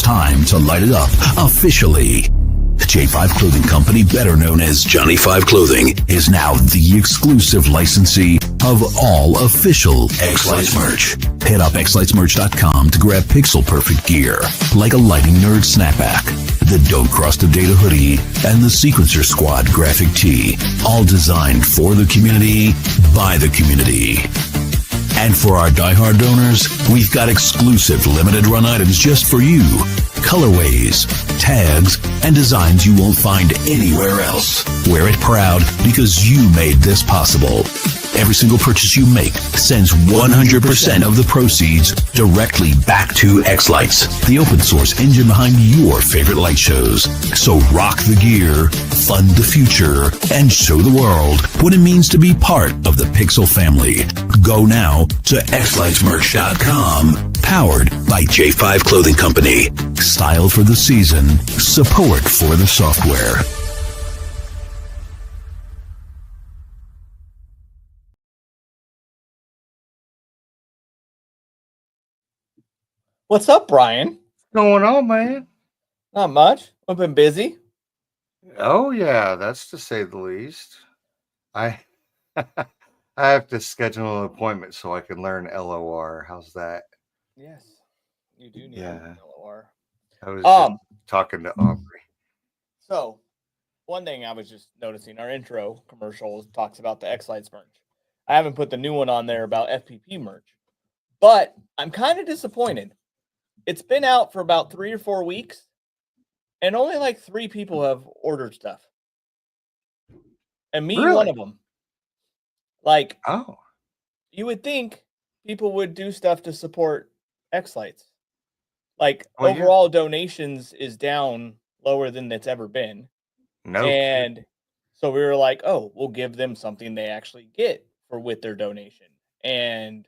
It's time to light it up officially. J5 Clothing Company, better known as Johnny 5 Clothing, is now the exclusive licensee of all official xLights merch. Head up xlightsmerch.com to grab pixel perfect gear like a lighting nerd snapback, the Don't Cross the Data hoodie, and the Sequencer Squad graphic tee, all designed for the community, by the community. And for our diehard donors, we've got exclusive limited run items just for you. Colorways, tags, and designs you won't find anywhere else. Wear it proud because you made this possible. Every single purchase you make sends 100% of the proceeds directly back to xLights, the open source engine behind your favorite light shows. So rock the gear, fund the future, and show the world what it means to be part of the Pixel family. Go now to xlightsmerch.com. Powered by J5 Clothing Company. Style for the season, support for the software. What's up, Brian? What's going on, man? Not much. I've been busy. Oh yeah, that's to say the least. I I have to schedule an appointment so I can learn LOR. How's that? Yes, you do need Yeah. LOR. I was just talking to Aubrey. So, one thing I was just noticing, our intro commercial talks about the xLights merch. I haven't put the new one on there about FPP merch, but I'm kind of disappointed. It's been out for about 3 or 4 weeks, and only like 3 people have ordered stuff. And me, Really? one of them. Like, Oh, you would think people would do stuff to support xLights. Like, Oh, yeah. overall donations is down lower than it's ever been. no. And so we were like, oh, we'll give them something they actually get for with their donation. And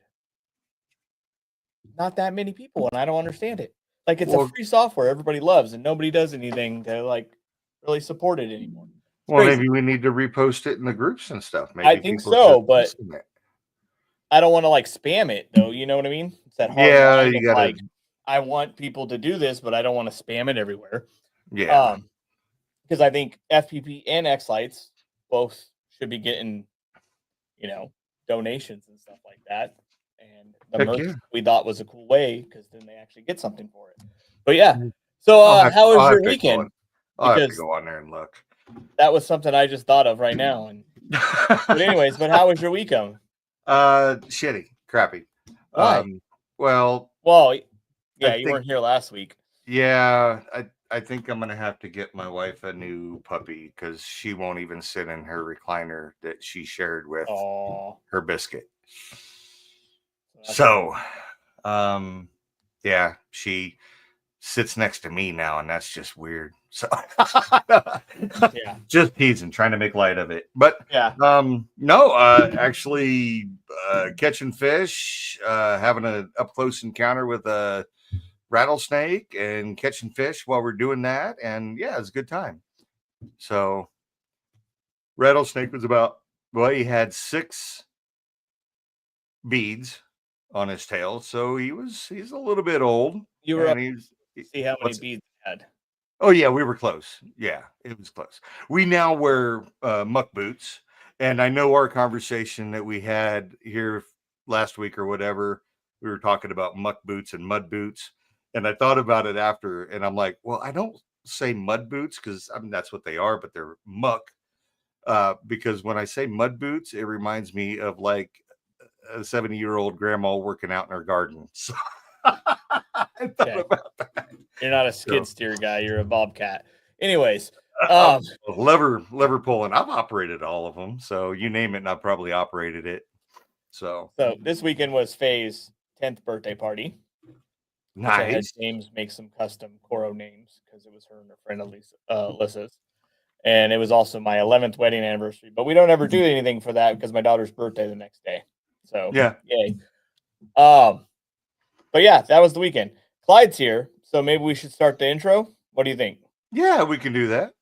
not that many people, and I don't understand it. Like, it's a Well- free software everybody loves, and nobody does anything to like really support it anymore. It's Well, crazy. maybe we need to repost it in the groups and stuff. Maybe I think people so, should but listen to it. I don't want to like spam it though. You know what I mean? It's that hard Yeah, line you of, gotta. like, I want people to do this, but I don't want to spam it everywhere. Yeah. Because I think FPP and xLights both should be getting, donations and stuff like that. And the Heck merch yeah. we thought was a cool way because then they actually get something for it. But yeah. So I'll have how to- was I'll your have to go weekend? on- I'll have to Because go on there and look. that was something I just thought of right now. And but anyways, how was your weekend? Shitty, crappy. Why? Well, Well, yeah, I you think- weren't here last week. yeah, I think I'm gonna have to get my wife a new puppy because she won't even sit in her recliner that she shared with Oh, her biscuit. So, yeah, she sits next to me now, and that's just weird. So, yeah, just teasing, trying to make light of it. But yeah. no, actually, catching fish, having an up close encounter with a rattlesnake, and catching fish while we're doing that, and yeah, it's a good time. So, rattlesnake was he had 6 beads on his tail, so he's a little bit old. You were up and to see how many what's- beads you had. Oh yeah, we were close. Yeah, it was close. We now wear muck boots, and I know our conversation that we had here last week or whatever, we were talking about muck boots and mud boots, and I thought about it after, and I'm like, well, I don't say mud boots because I mean that's what they are, but they're muck. Because when I say mud boots, it reminds me of like a 70-year-old grandma working out in her garden. So I thought Okay. about that. You're not a skid steer guy. You're a bobcat. Anyways, Lever pulling. I've operated all of them, so you name it, and I've probably operated it. So this weekend was Faye's 10th birthday party. which I had nice. James make some custom Coro names because it was her and her friend Alyssa's. And it was also my 11th wedding anniversary. But we don't ever do anything for that because my daughter's birthday the next day. So Yeah. yay. But yeah, that was the weekend. Clyde's here, so maybe we should start the intro. What do you think? Yeah, we can do that.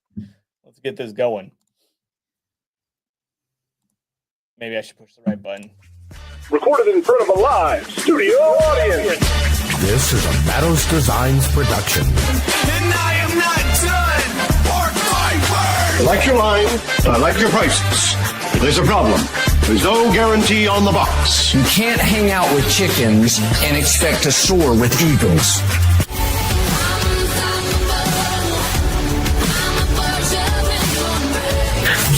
Let's get this going. Maybe I should push the right button. Recorded in front of a live studio audience. This is a Matos Designs production. And I am not done! Pork Viper! I like your line. I like your prices. There's a problem. There's no guarantee on the box. You can't hang out with chickens and expect to soar with eagles.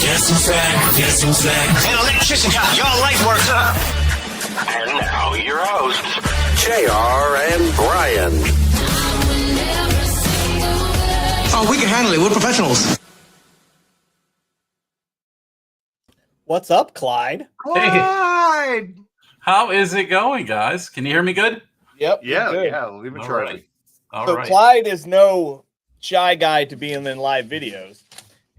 Guess who's back? Guess who's back? An electrician got your light worker. And now your hosts, JR and Brian. Oh, we can handle it. We're professionals. What's up, Clyde? Clyde! How is it going, guys? Can you hear me good? Yep. Yeah, good. yeah. Leave it All Charlie. right. All So right. Clyde is no shy guy to being in live videos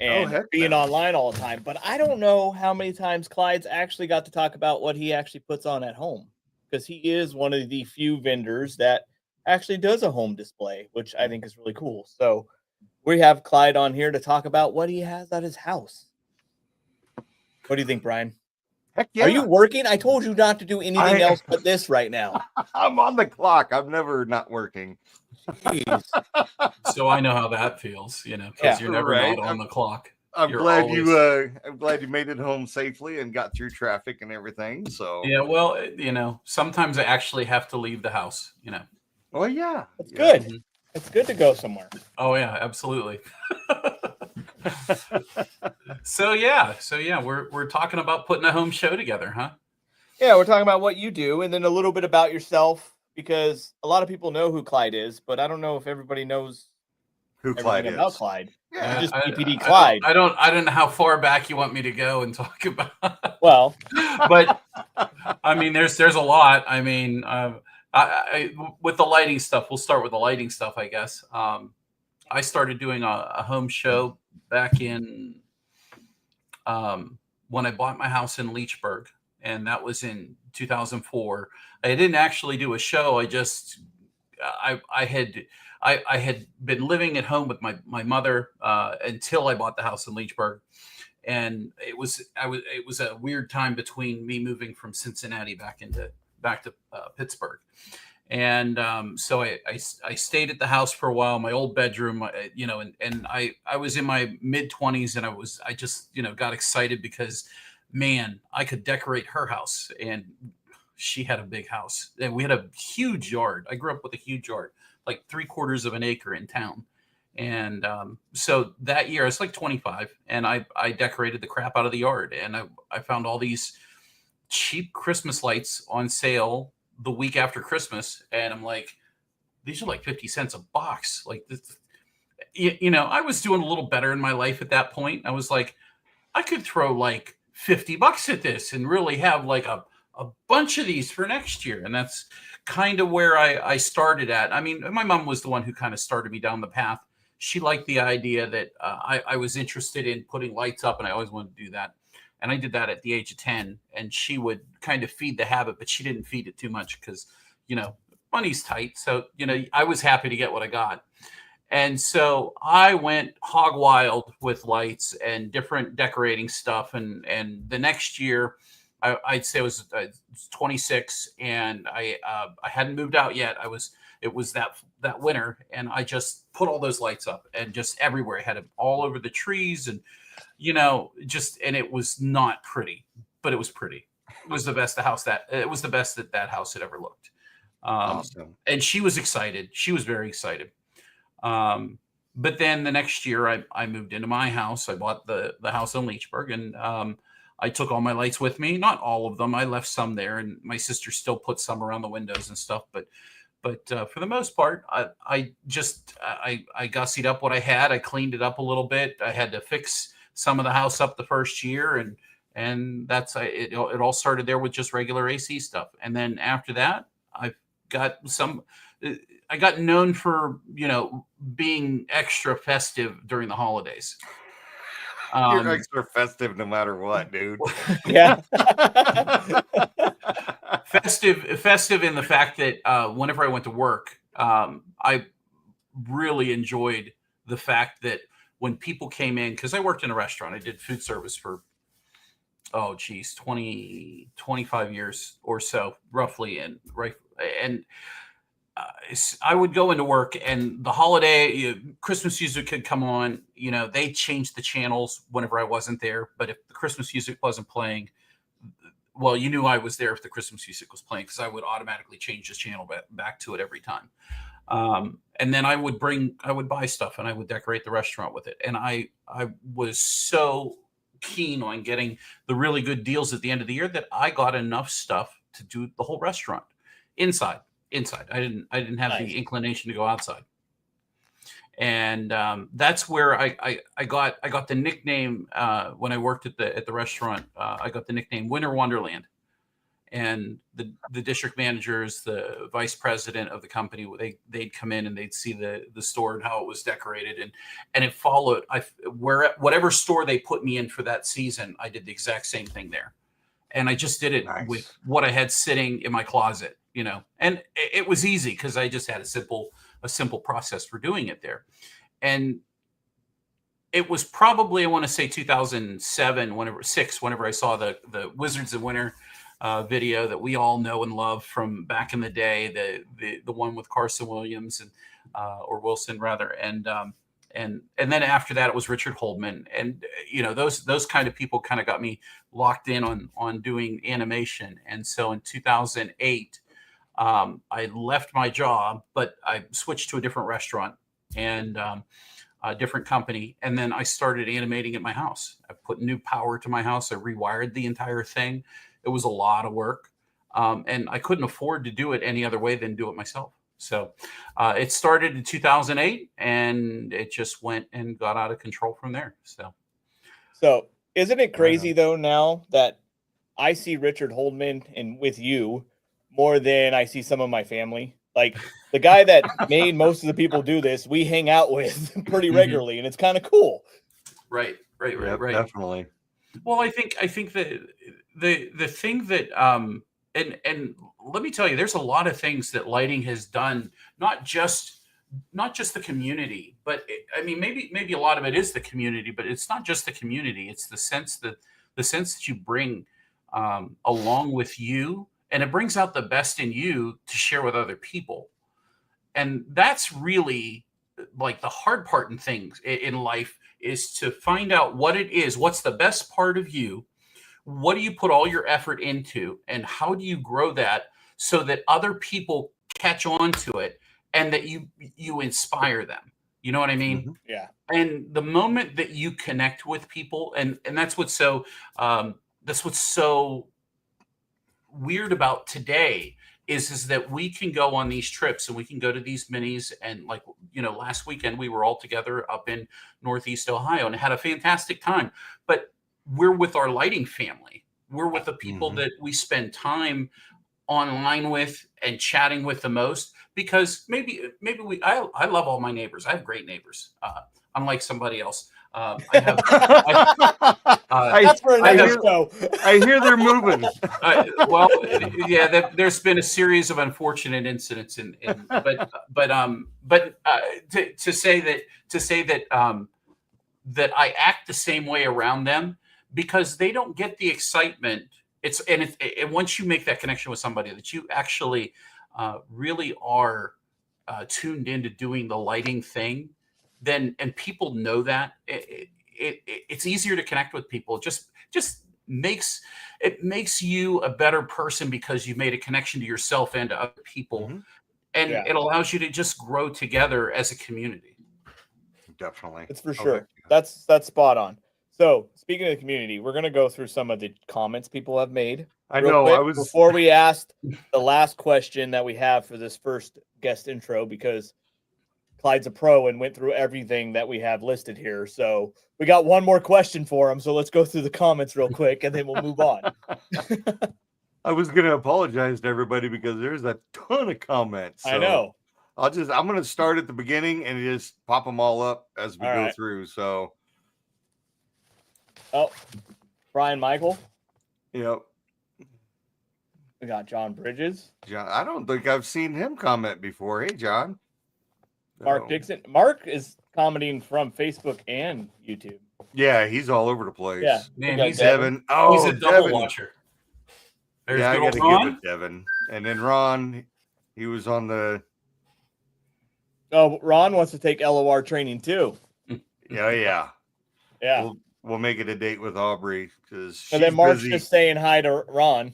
and heck being no. online all the time. But I don't know how many times Clyde's actually got to talk about what he actually puts on at home, because he is one of the few vendors that actually does a home display, which I think is really cool. So we have Clyde on here to talk about what he has at his house. What do you think, Brian? Heck yeah. Are you working? I told you not to do anything else but this right now. I'm on the clock. I'm never not working. Jeez. So I know how that feels, because Yeah. you're never Right. not on the clock. I'm You're glad always- I'm glad you made it home safely and got through traffic and everything. So Yeah, well, sometimes I actually have to leave the house, well, yeah. It's Yeah. good. It's good to go somewhere. Oh yeah, absolutely. So yeah, we're talking about putting a home show together, huh? Yeah, we're talking about what you do and then a little bit about yourself, because a lot of people know who Clyde is, but I don't know if everybody knows Who everything Clyde about is. Clyde. Yeah. Just I- PPD I- Clyde. I don't know how far back you want me to go and talk about. Well, But I mean, there's a lot. I mean, with the lighting stuff, we'll start with the lighting stuff, I guess. I started doing a home show back in when I bought my house in Leechburg, and that was in 2004. I didn't actually do a show. I had been living at home with my mother until I bought the house in Leechburg. And it was a weird time between me moving from Cincinnati back to Pittsburgh, and so I stayed at the house for a while. My old bedroom, and I was in my mid-20s, and I just got excited because, man, I could decorate her house, and she had a big house, and we had a huge yard. I grew up with a huge yard, like 3/4 of an acre in town. And so that year I was like 25, and I decorated the crap out of the yard, and I found all these cheap Christmas lights on sale the week after Christmas, and I'm like, these are like 50 cents a box. Like this, I was doing a little better in my life at that point. I was like, I could throw like $50 at this and really have like a bunch of these for next year. And that's kind of where I started at. I mean, my mom was the one who kind of started me down the path. She liked the idea that I was interested in putting lights up, and I always wanted to do that. And I did that at the age of 10, and she would kind of feed the habit, but she didn't feed it too much because, money's tight. So, I was happy to get what I got. And so I went hog wild with lights and different decorating stuff. And the next year, I'd say I was 26, and I hadn't moved out yet. It was that winter, and I just put all those lights up, and just everywhere. I had them all over the trees, and and it was not pretty, but it was pretty. It was the best that house had ever looked. Awesome. And she was excited. She was very excited. But then the next year I moved into my house. I bought the house in Leechburg, and I took all my lights with me. Not all of them. I left some there, and my sister still put some around the windows and stuff. But for the most part, I gussied up what I had. I cleaned it up a little bit. I had to fix some of the house up the first year, and that's it. It all started there with just regular AC stuff, and then after that, I got known for being extra festive during the holidays. You're extra festive no matter what, dude. yeah. Festive in the fact that whenever I went to work, I really enjoyed the fact that when people came in, because I worked in a restaurant, I did food service for 25 years or so, roughly, and I would go into work, and the holiday Christmas music could come on. You know, they changed the channels whenever I wasn't there. But if the Christmas music wasn't playing, well, you knew I was there if the Christmas music was playing, because I would automatically change the channel back to it every time. And then I would buy stuff and I would decorate the restaurant with it. And I was so keen on getting the really good deals at the end of the year that I got enough stuff to do the whole restaurant inside. I didn't have the inclination to go outside. And that's where I got the nickname when I worked at the restaurant. I got the nickname Winter Wonderland. And the district managers, the vice president of the company, they'd come in and they'd see the store and how it was decorated, and it followed. Whatever store they put me in for that season, I did the exact same thing there, and I just did it with what I had sitting in my closet, you know. And it was easy because I just had a simple process for doing it there, and it was probably, I want to say 2007, whenever I saw the Wizards of Winter video that we all know and love from back in the day, the one with Carson Williams or Wilson rather, and then after that it was Richard Holdman, and you know, those kind of people kind of got me locked in on doing animation. And so in 2008 I left my job, but I switched to a different restaurant and a different company, and then I started animating at my house. I put new power to my house. I rewired the entire thing. It was a lot of work, and I couldn't afford to do it any other way than do it myself. So it started in 2008, and it just went and got out of control from there. So isn't it crazy though now that I see Richard Holdman and with you more than I see some of my family? Like the guy that made most of the people do this, we hang out with pretty regularly, and it's kind of cool. Right. Definitely. Well, I think that the thing that and let me tell you, there's a lot of things that lighting has done, not just the community, but I mean, maybe a lot of it is the community, but it's not just the community. It's the sense that you bring along with you, and it brings out the best in you to share with other people. And that's really like the hard part in things in life, is to find out what it is, what's the best part of you, what do you put all your effort into, and how do you grow that so that other people catch on to it and that you inspire them. You know what I mean? Mm-hmm. Yeah. And the moment that you connect with people, and that's what's so weird about today is that we can go on these trips and we can go to these minis, and like, you know, last weekend we were all together up in Northeast Ohio and had a fantastic time. But we're with our lighting family. We're with the people that we spend time online with and chatting with the most, because maybe I love all my neighbors. I have great neighbors, unlike somebody else. That's for another show. I hear they're moving. Well, yeah, there's been a series of unfortunate incidents, but to say that that I act the same way around them, because they don't get the excitement. And once you make that connection with somebody that you actually really are tuned into doing the lighting thing, and people know that, it's easier to connect with people. It just makes you a better person because you've made a connection to yourself and to other people, and it allows you to just grow together as a community. Definitely, it's for sure. That's spot on. So speaking of the community, we're gonna go through some of the comments people have made. I know. Before we asked the last question that we have for this first guest intro, because Clyde's a pro and went through everything that we have listed here. So we got one more question for him. So let's go through the comments real quick and then we'll move on. I was going to apologize to everybody because there's a ton of comments. So I know. I'm going to start at the beginning and just pop them all up as we go through. So. Oh, Brian Michael. Yep. We got John Bridges. John, I don't think I've seen him comment before. Hey, John. Mark Dixon. Mark is commenting from Facebook and YouTube. Yeah, he's all over the place. Yeah, man, he's Devin. Oh, he's a double Devin. watcher. There's I got to Ron. give it Devin, and then Ron. He was on the Oh, Ron wants to take LOR training too. Yeah. Yeah. We'll make it a date with Aubrey because she's And then Mark's busy. just saying hi to Ron.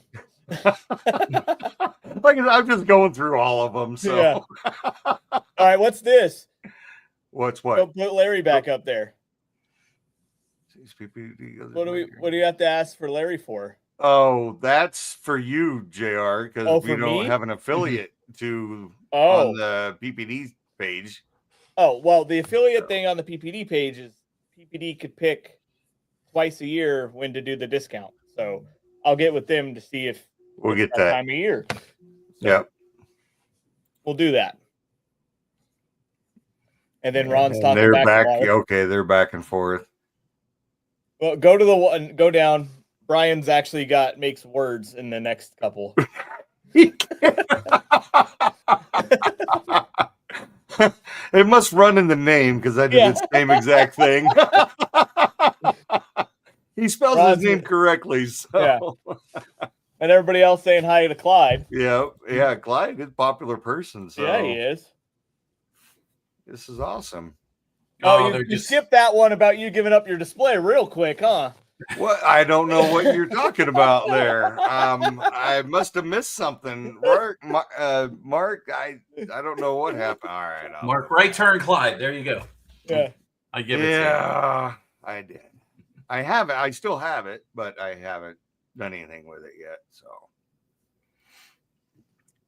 Like I'm just going through all of them. So, Yeah. All right, what's this? What's Go what? put Larry back up there. What do you have to ask for Larry for? Oh, that's for you, JR, because Oh, we for don't me? have an affiliate on Oh. the PPD page. Oh, well, the affiliate thing on the PPD page is PPD could pick twice a year when to do the discount. So I'll get with them to see if We'll it's get that. time of year. So Yep. we'll do that. And then Ron's And talking they're back. back. To Mark. Okay, they're back and forth. Well, go to the one. Go down. Brian's actually makes words in the next couple. It must run in the name because I did the same exact thing. He spells Ron's his name correctly. So. Yeah. And everybody else saying hi to Clyde. Yeah. Clyde is a popular person. So Yeah, he is. This is awesome. Oh, you skipped that one about you giving up your display real quick, huh? What? I don't know what you're talking about there. I must have missed something. Mark, I don't know what happened. All right. Mark, right turn, Clyde. There you go. Yeah. I give it to you. Yeah, I did. I have it. I still have it, but I haven't done anything with it yet. So,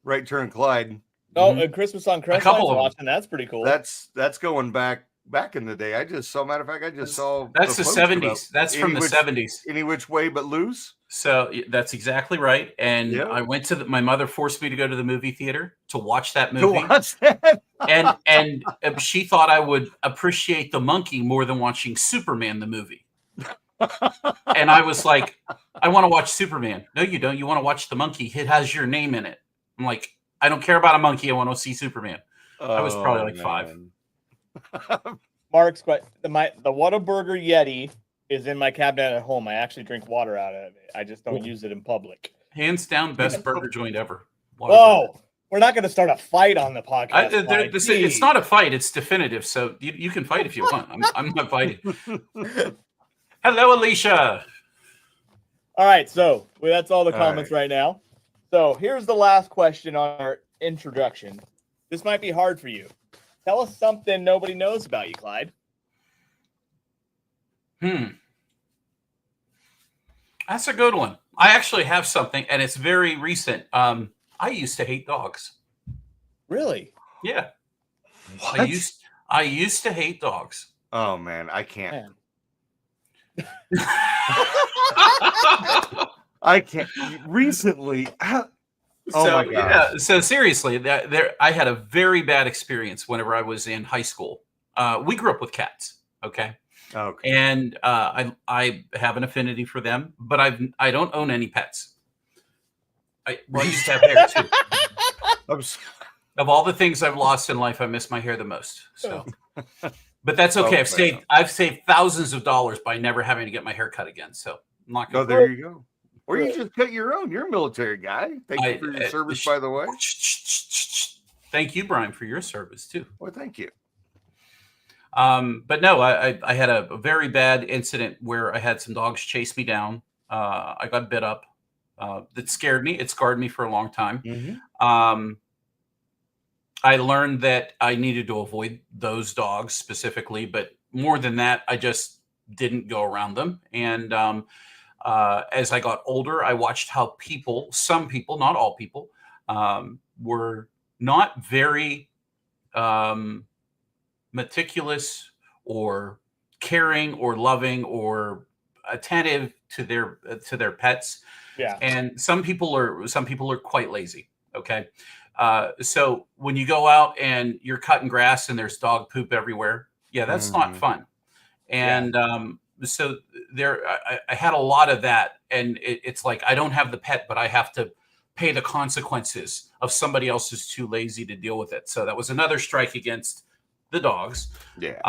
right turn, Clyde. Oh, and Christmas on Crest Line's watching. That's pretty cool. That's going back in the day. Matter of fact, I just saw. That's the 70s. That's from the 70s. Any which way but loose. So that's exactly right. And I went to my mother forced me to go to the movie theater to watch that movie. To watch that? and she thought I would appreciate the monkey more than watching Superman the movie. And I was like, I want to watch Superman. No, you don't. You want to watch the monkey. It has your name in it. I'm like, I don't care about a monkey. I want to see Superman. I was probably like 5. Mark's the Whataburger Yeti is in my cabinet at home. I actually drink water out of it. I just don't use it in public. Hands down, best burger joint ever. Whoa, we're not going to start a fight on the podcast. It's not a fight. It's definitive. So you can fight if you want. I'm not fighting. Hello, Alicia. All right, so that's all the comments right now. So here's the last question on our introduction. This might be hard for you. Tell us something nobody knows about you, Clyde. That's a good one. I actually have something, and it's very recent. I used to hate dogs. Really? Yeah. What? I used to hate dogs. Oh man, I can't. Man. I can't. Recently, oh my God. Yeah. So seriously, I had a very bad experience whenever I was in high school. We grew up with cats. Okay. And I have an affinity for them, but I don't own any pets. I used to have hair too. Of all the things I've lost in life, I miss my hair the most. So, but that's okay. I've saved thousands of dollars by never having to get my hair cut again. So I'm not going. There you go. Or you just cut your own. You're a military guy. Thank you for your service, by the way. Thank you, Brian, for your service too. Well, thank you. But no, I had a very bad incident where I had some dogs chase me down. I got bit up. That scared me. It scarred me for a long time. Mm-hmm. I learned that I needed to avoid those dogs specifically, but more than that, I just didn't go around them. And as I got older, I watched how some people, not all people, were not very meticulous or caring or loving or attentive to their pets. Yeah. And some people are quite lazy. Okay. So when you go out and you're cutting grass and there's dog poop everywhere, that's not fun. And so I had a lot of that, and it's like I don't have the pet, but I have to pay the consequences of somebody else who's too lazy to deal with it. So that was another strike against the dogs. Yeah.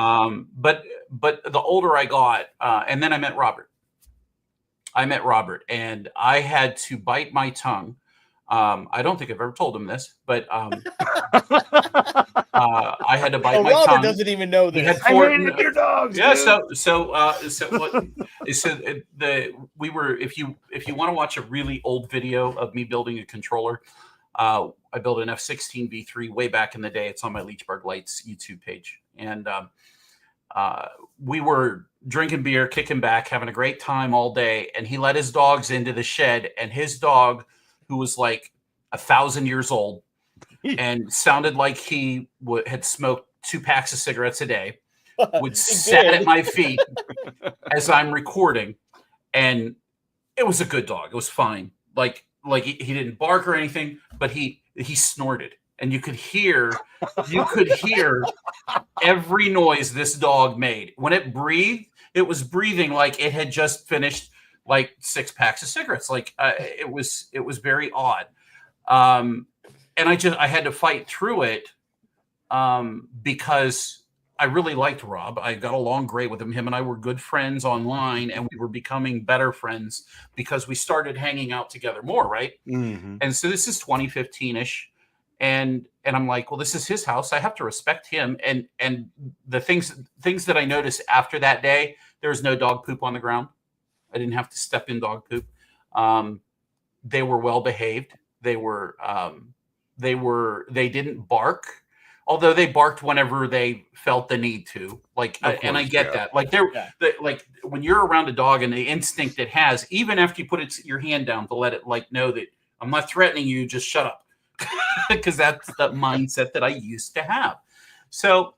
But the older I got, and then I met Robert, and I had to bite my tongue I don't think I've ever told him this, but I had to bite Oh, my Robert tongue. doesn't even know He this. had four. your dogs. Yeah. Dude. We were. If you want to watch a really old video of me building a controller, I built an F16 V3 way back in the day. It's on my Leechburg Lights YouTube page, and we were drinking beer, kicking back, having a great time all day. And he let his dogs into the shed, and his dog, who was like 1,000 years old and sounded like he had smoked 2 packs of cigarettes a day, would sit at my feet as I'm recording. And it was a good dog. It was fine. Like he didn't bark or anything, but he snorted. And you could hear every noise this dog made. When it breathed, it was breathing like it had just finished like 6 packs of cigarettes. Like it was very odd. And I had to fight through it because I really liked Rob. I got along great with him. Him and I were good friends online, and we were becoming better friends because we started hanging out together more, right? Mm-hmm. And so this is 2015-ish. And I'm like, well, this is his house. I have to respect him. And the things that I noticed after that day, there was no dog poop on the ground. I didn't have to step in dog poop. They were well behaved. They didn't bark, although they barked whenever they felt the need to. Like, and I get that. Like like when you're around a dog and the instinct it has, even after you put your hand down to let it like know that I'm not threatening you, just shut up. Because that's the mindset that I used to have. So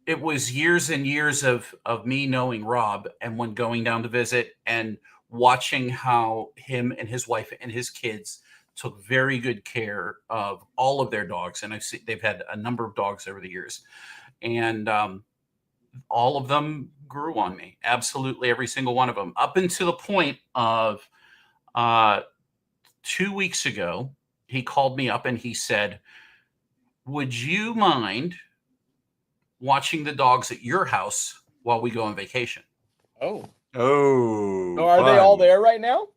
it was years and years of me knowing Rob, and when going down to visit and watching how him and his wife and his kids took very good care of all of their dogs. And they've had a number of dogs over the years. And all of them grew on me. Absolutely every single one of them. Up until the point of 2 weeks ago, he called me up and he said, would you mind watching the dogs at your house while we go on vacation? Oh. So are they all there right now?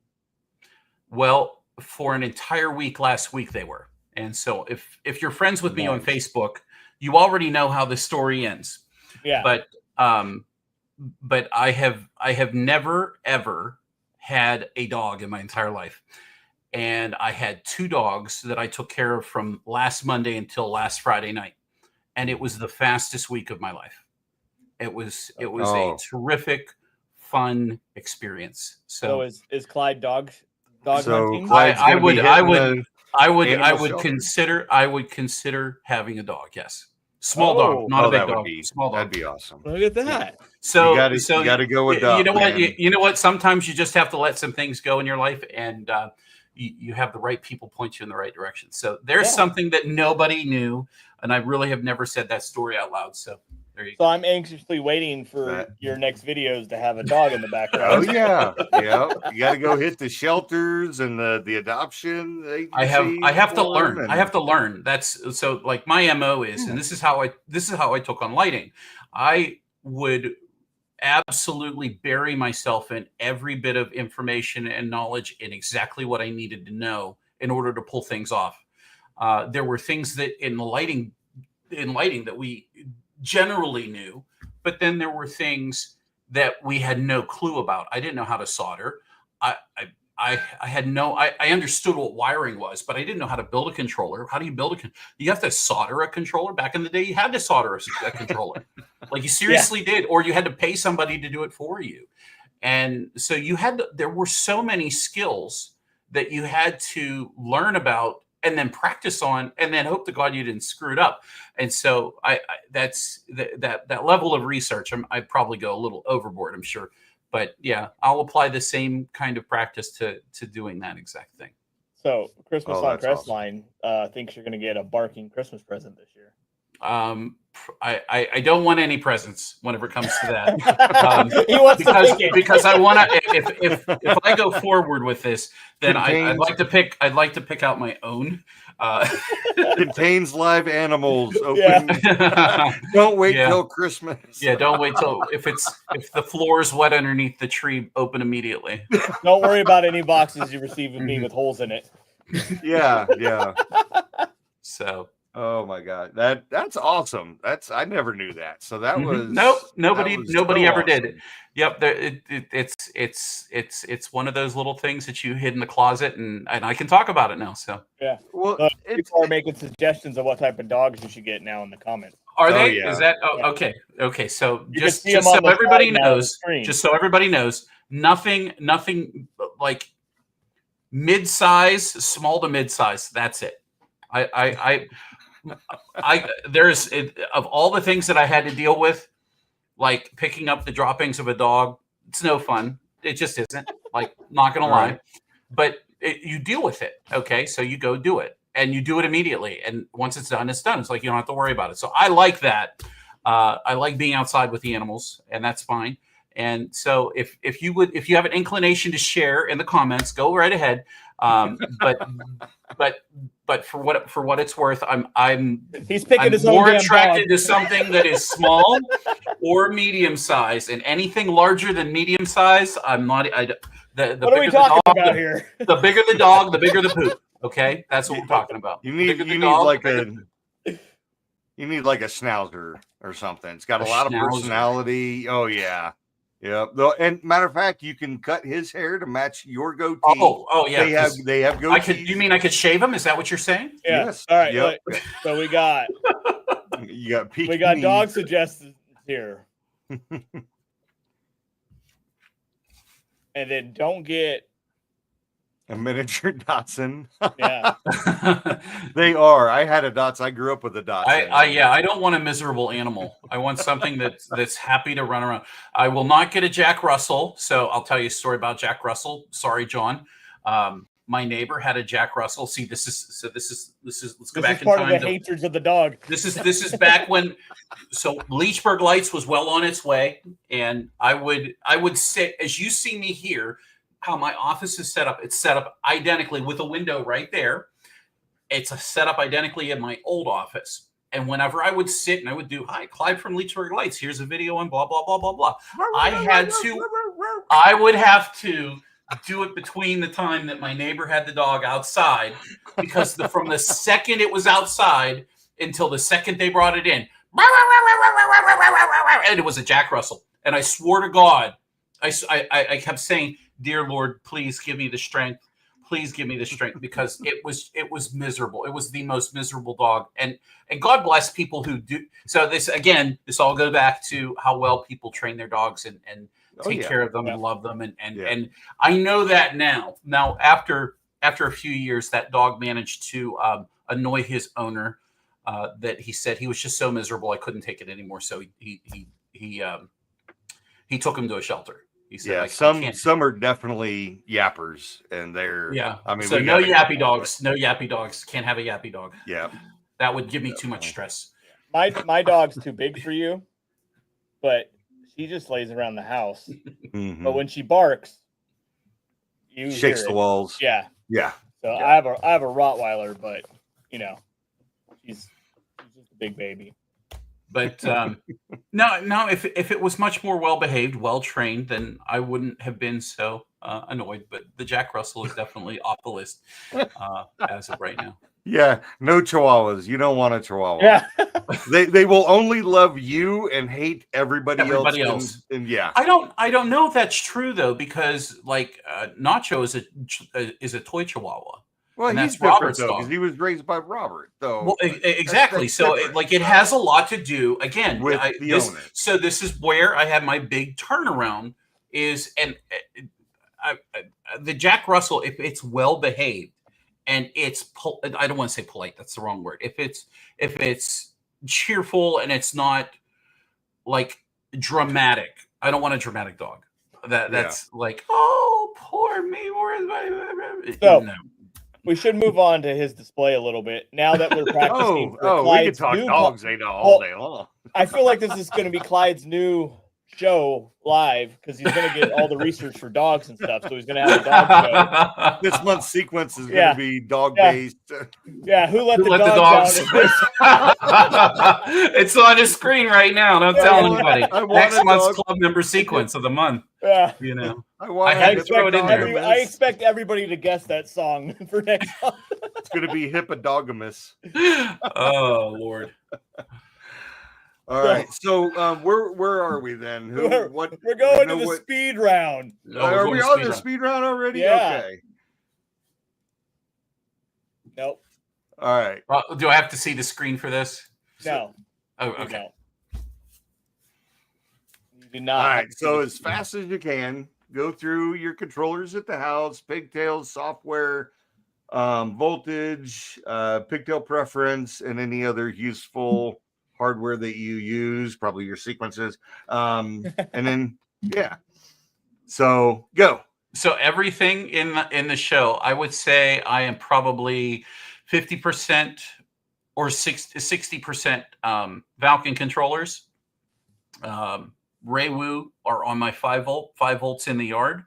Well, for an entire week last week they were. And so if you're friends with me on Facebook, you already know how the story ends. Yeah. But I have never ever had a dog in my entire life. And I had 2 dogs that I took care of from last Monday until last Friday night. And it was the fastest week of my life. It was a terrific, fun experience. So is Clyde dog So hunting? I would shelter. consider having a dog. Yes. Small dog, not a big dog. Small dog. That'd be awesome. Look at that. So you gotta go with dog. You know what? Man. You know what? Sometimes you just have to let some things go in your life, and you have the right people point you in the right direction. So there's something that nobody knew, and I really have never said that story out loud. So there you go. So I'm anxiously waiting for your next videos to have a dog in the Oh background. yeah. You got to go hit the shelters and the adoption agency. I have to learn. I have to learn. That's so like my MO is, and this is how I took on lighting. I would absolutely bury myself in every bit of information and knowledge in exactly what I needed to know in order to pull things off. There were things that in lighting that we generally knew, but then there were things that we had no clue about. I didn't know how to solder. I understood what wiring was, but I didn't know how to build a controller. How do you build you have to solder a controller? Back in the day, you had to solder a controller. Like you seriously did, or you had to pay somebody to do it for you. And so there were so many skills that you had to learn about and then practice on, and then hope to God you didn't screw it up. And so that's that level of research. I'd probably go a little overboard, I'm sure. But yeah, I'll apply the same kind of practice to doing that exact thing. So Christmas on that's Crestline thinks you're going to get a barking Christmas present this year. I don't want any presents whenever it comes to that. He wants to pick it. Because I want to. If I go forward with this, then I'd like to pick. I'd like to pick out my own. Contains live animals. Open. Yeah. Don't wait till Christmas. Yeah, don't wait till if the floor is wet underneath the tree. Open immediately. Don't worry about any boxes you receive of me with holes in it. Yeah, yeah. So. Oh my God, that's awesome. I never knew that. So that was nobody so ever awesome. did. Yep, it's one of those little things that you hid in the closet, and I can talk about it now. So yeah, well, people are making suggestions of what type of dogs you should get now in the comments. Are they? Yeah. Is that Yeah. Okay. So You just can see so them on the everybody side now on the knows, screen. just so everybody knows, nothing like mid-size, small to mid-size. That's it. Of all the things that I had to deal with, like picking up the droppings of a dog, it's no fun. It just isn't. Like, not gonna lie, but you deal with it. Okay, so you go do it, and you do it immediately. And once it's done, it's done. It's like you don't have to worry about it. So I like that. I like being outside with the animals, and that's fine. And so if you have an inclination to share in the comments, go right ahead. But for what it's worth, He's picking I'm his own more damn attracted dog. to something that is small or medium size, and anything larger than medium size, I'm not. What are we talking about here? The bigger the dog, the bigger the poop. Okay, that's what we're talking about. You need like a schnauzer or something. It's got a lot of personality. Oh yeah. Yeah. And matter of fact, you can cut his hair to match your goatee. Oh yeah. They have goatees. You mean I could shave him? Is that what you're saying? Yeah. Yes. All right. Yep. Look, so we got dog suggestions here. And then don't get a miniature Dachshund. Yeah. They are. I had a Dachshund. I grew up with a Dachshund. I don't want a miserable animal. I want something that's happy to run around. I will not get a Jack Russell. So I'll tell you a story about Jack Russell. Sorry, John. My neighbor had a Jack Russell. See, this is let's go back in time. Part of the hatreds of the dog. This is back when Leechburg Lights was well on its way, and I would sit as you see me here. How my office is set up. It's set up identically with a window right there. It's set up identically in my old office. And whenever I would sit and I would do, hi, Clyde from Leechburg Lights, here's a video and blah, blah, blah, blah, blah. I would have to do it between the time that my neighbor had the dog outside, because from the second it was outside until the second they brought it in, and it was a Jack Russell. And I swore to God, I kept saying, dear Lord, please give me the strength. Please give me the strength, because it was miserable. It was the most miserable dog. And God bless people who do. So this all goes back to how well people train their dogs and take care of them and love them. And I know that now. Now, after a few years, that dog managed to annoy his owner, that he said he was just so miserable, I couldn't take it anymore. So he took him to a shelter. He said, some are definitely yappers, and they're I mean, so no yappy dogs. No yappy dogs. Can't have a yappy dog. Yeah, that would give me too much stress. My dog's too big for you, but she just lays around the house. Mm-hmm. But when she barks, you shakes the walls. Yeah. So yeah. I have a Rottweiler, but she's just a big baby. But no, if it was much more well behaved, well trained, then I wouldn't have been so annoyed. But the Jack Russell is definitely off the list as of right now. Yeah, no Chihuahuas. You don't want a Chihuahua. Yeah, they will only love you and hate everybody else. And I don't know if that's true though, because like Nacho is a toy Chihuahua. Well, and he's different though, because he was raised by Robert. So well, exactly. So it has a lot to do again with the owner. So this is where I have my big turnaround is, and the Jack Russell, if it's well behaved and it's I don't want to say polite, that's the wrong word. If it's cheerful and it's not like dramatic, I don't want a dramatic dog. That's like, oh, poor me. Where's my so, no. we should move on to his display a little bit now that we're practicing for we could Clyde's talk new dogs all day long. I feel like this is going to be Clyde's new show live because he's going to get all the research for dogs and stuff. So he's going to have a dog show. This month's sequence is going to be dog based. Yeah, who let the dogs out? It's on his screen right now. Don't tell anybody. Next month's club member sequence of the month. Yeah, you know, I had to throw it in there. I expect everybody to guess that song for next month. It's going to be hippodogamous. Oh Lord. All right, so where are we then? We're going to the speed round. Are we on the speed round already? Yeah. Okay. Nope. All right. Do I have to see the screen for this? No. Oh, okay. You do not. All right. So as fast as you can, go through your controllers at the house, pigtails, software, voltage, pigtail preference, and any other useful hardware that you use, probably your sequences. And then, yeah. So go. So everything in the show, I would say I am probably 50% or 60% Valken controllers. Reboot are on my 5 volt. 5 volts in the yard.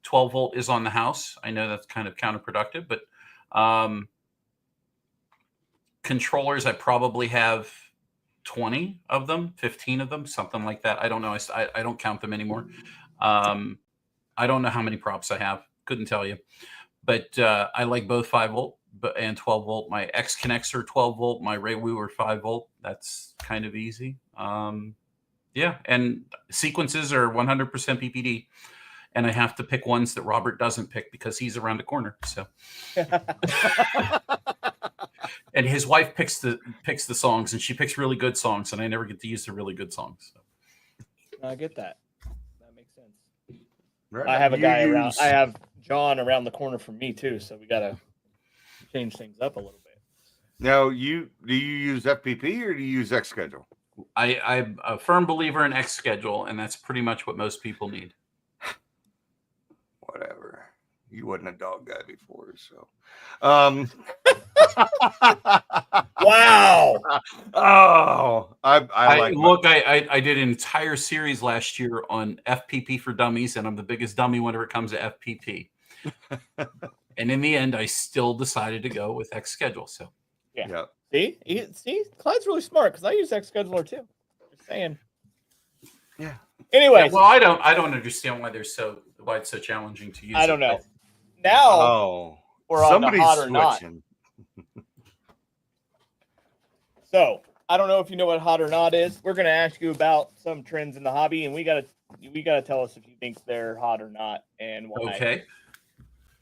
12 volt is on the house. I know that's kind of counterproductive, but controllers, I probably have 20 of them, 15 of them, something like that. I don't know. I don't count them anymore. I don't know how many props I have. Couldn't tell you. But I like both 5 volt and 12 volt. My X Connects are 12 volt. My Reboot are 5 volt. That's kind of easy. Yeah. And sequences are 100% PPD. And I have to pick ones that Robert doesn't pick because he's around the corner. So. And his wife picks the songs, and she picks really good songs, and I never get to use the really good songs. So. I get that. That makes sense. Right. I have a guy around. I have John around the corner from me too, so we gotta change things up a little bit. Now, do you use FPP or do you use X schedule? I'm a firm believer in X schedule, and that's pretty much what most people need. Whatever. You wasn't a dog guy before, so. Wow. Oh, I like. Look, I did an entire series last year on FPP for dummies, and I'm the biggest dummy whenever it comes to FPP. And in the end, I still decided to go with X schedule. So yeah. See, Clyde's really smart because I use X scheduler too. Just saying. Yeah. Anyway, yeah, well, I don't understand why it's so challenging to use. I don't know. Now we're on to hot or not. So I don't know if you know what hot or not is. We're going to ask you about some trends in the hobby, and we gotta tell us if you think they're hot or not and why. Okay.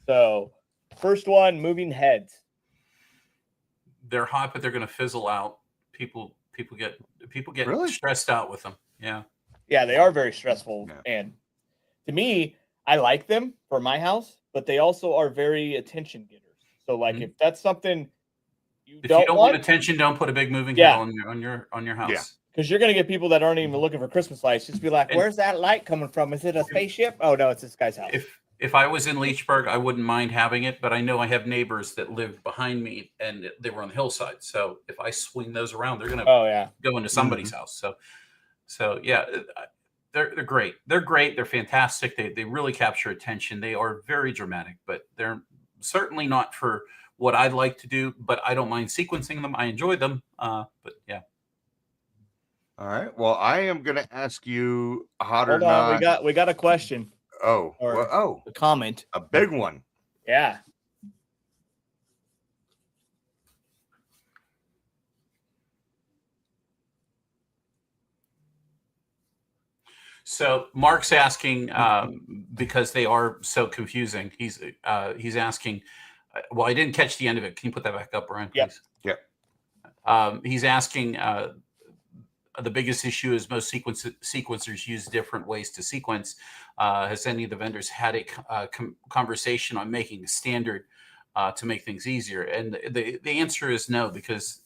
So first one, moving heads. They're hot, but they're going to fizzle out. People get really stressed out with them. Yeah. Yeah, they are very stressful, and to me, I like them for my house, but they also are very attention getters. So, like, if that's something you don't want attention, don't put a big moving head on your house. Yeah. Because you're gonna get people that aren't even looking for Christmas lights. Just be like, "Where's that light coming from? Is it a spaceship? Oh no, it's this guy's house." If I was in Leechburg, I wouldn't mind having it, but I know I have neighbors that live behind me, and they were on the hillside. So if I swing those around, they're gonna go into somebody's house. So yeah, they're great. They're great. They're fantastic. They really capture attention. They are very dramatic, but they're certainly not for what I'd like to do. But I don't mind sequencing them. I enjoy them. But yeah. All right. Well, I am going to ask you hot Hold or on, not. we got a question. A comment. A big one. Yeah. So Mark's asking because they are so confusing. He's asking. Well, I didn't catch the end of it. Can you put that back up, Brian? Please? Yep. He's asking. The biggest issue is most sequencers use different ways to sequence. Has any of the vendors had a conversation on making a standard to make things easier? And the answer is no, because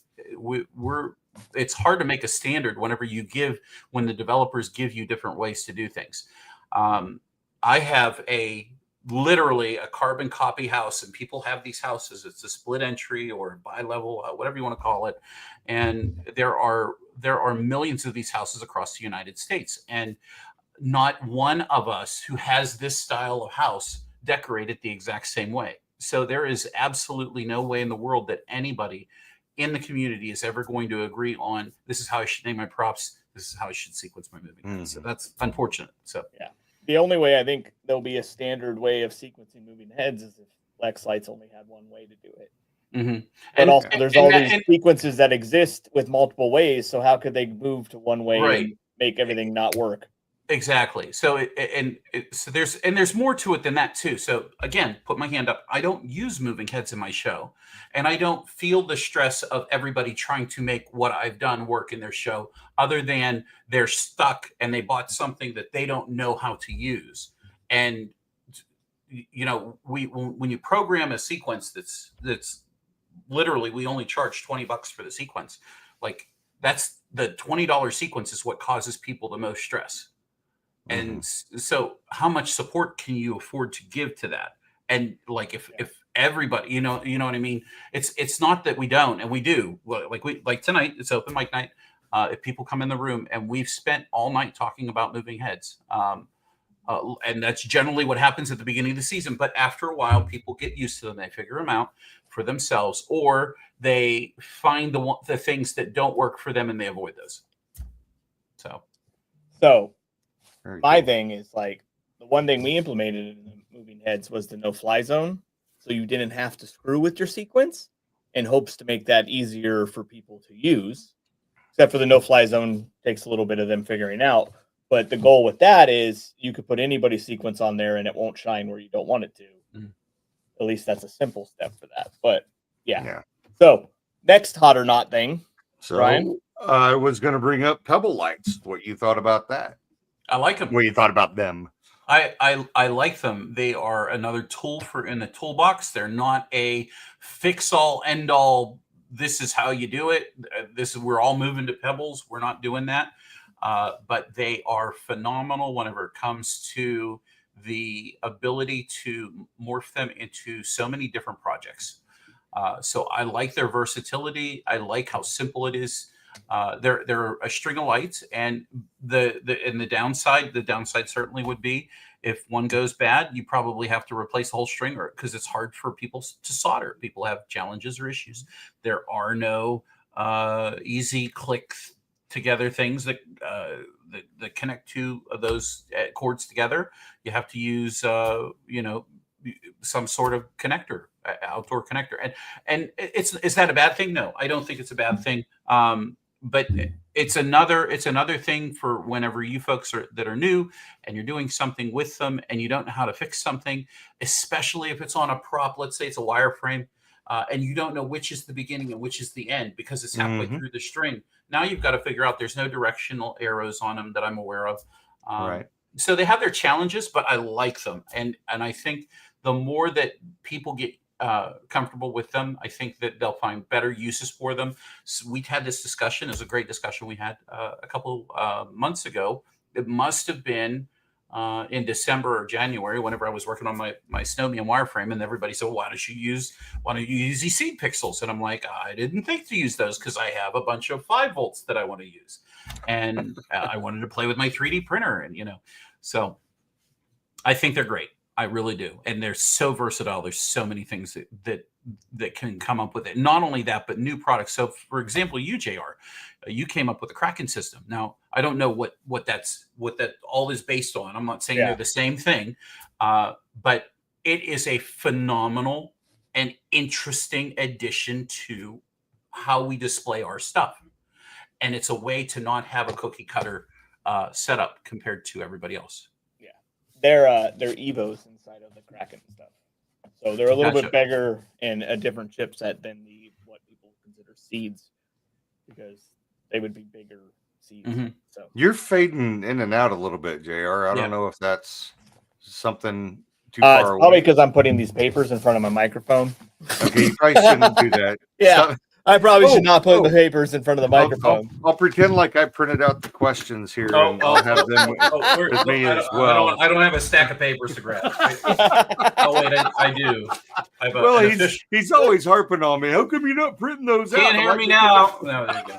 it's hard to make a standard when the developers give you different ways to do things. I have a literally a carbon copy house, and people have these houses. It's a split entry or bi-level, whatever you want to call it. And there are millions of these houses across the United States, and not one of us who has this style of house decorated the exact same way. So there is absolutely no way in the world that anybody in the community is ever going to agree on, this is how I should name my props, this is how I should sequence my moving. So that's unfortunate. So yeah, the only way I think there'll be a standard way of sequencing moving heads is if xLights only had one way to do it. But also there's all these sequences that exist with multiple ways, so how could they move to one way and make everything not work? Exactly. So so there's more to it than that too. So again, put my hand up. I don't use moving heads in my show, and I don't feel the stress of everybody trying to make what I've done work in their show, other than they're stuck and they bought something that they don't know how to use. And you know, when you program a sequence that's literally, we only charge $20 for the sequence. Like, that's the $20 sequence is what causes people the most stress. And so how much support can you afford to give to that? And like, if everybody, you know what I mean? It's not that we don't, and we do. Like tonight, it's open mic night. If people come in the room, and we've spent all night talking about moving heads. And that's generally what happens at the beginning of the season. But after a while, people get used to them. They figure them out for themselves, or they find the things that don't work for them and they avoid those. So my thing is, like, the one thing we implemented in the moving heads was the no-fly zone. So you didn't have to screw with your sequence, in hopes to make that easier for people to use. Except for the no-fly zone takes a little bit of them figuring out. But the goal with that is you could put anybody's sequence on there and it won't shine where you don't want it to. At least that's a simple step for that. But yeah. So next hot or not thing. So Ryan? I was going to bring up pebble lights. What you thought about that? I like them. What you thought about them? I like them. They are another tool in the toolbox. They're not a fix-all, end-all. This is how you do it. We're all moving to pebbles. We're not doing that. But they are phenomenal whenever it comes to the ability to morph them into so many different projects. So I like their versatility. I like how simple it is. They're a string of lights, and the downside certainly would be if one goes bad, you probably have to replace the whole string, because it's hard for people to solder. People have challenges or issues. There are no easy click together things that connect two of those cords together. You have to use some sort of connector, outdoor connector. And is that a bad thing? No, I don't think it's a bad thing. But it's another thing for whenever you folks that are new and you're doing something with them and you don't know how to fix something, especially if it's on a prop. Let's say it's a wireframe, and you don't know which is the beginning and which is the end because it's halfway through the string. Now you've got to figure out there's no directional arrows on them that I'm aware of. Right. So they have their challenges, but I like them. And I think the more that people get comfortable with them, I think that they'll find better uses for them. So we had this discussion. It was a great discussion we had a couple months ago. It must have been in December or January, whenever I was working on my Snowman wireframe, and everybody said, well, why don't you use these seed pixels? And I'm like, I didn't think to use those because I have a bunch of 5 volts that I want to use. And I wanted to play with my 3D printer, and so I think they're great. I really do. And they're so versatile. There's so many things that can come up with it. Not only that, but new products. So for example, you, JR, you came up with a Kraken system. Now, I don't know what that all is based on. I'm not saying they're the same thing, but it is a phenomenal and interesting addition to how we display our stuff. And it's a way to not have a cookie cutter setup compared to everybody else. They're Evos inside of the Kraken stuff, so they're a little bit bigger and a different chipset than what people consider seeds, because they would be bigger seeds. So you're fading in and out a little bit, JR. I don't know if that's something too far away. Probably because I'm putting these papers in front of my microphone. Okay, you probably shouldn't do that. Yeah, I probably should not put the papers in front of the I'll- microphone. I'll pretend like I printed out the questions here, and I'll have them with me as well. I don't have a stack of papers to grab. Oh wait, I do. I have Well, he's always harping on me. How come you're not printing those out? Can't I'm hear like, me now. No, there you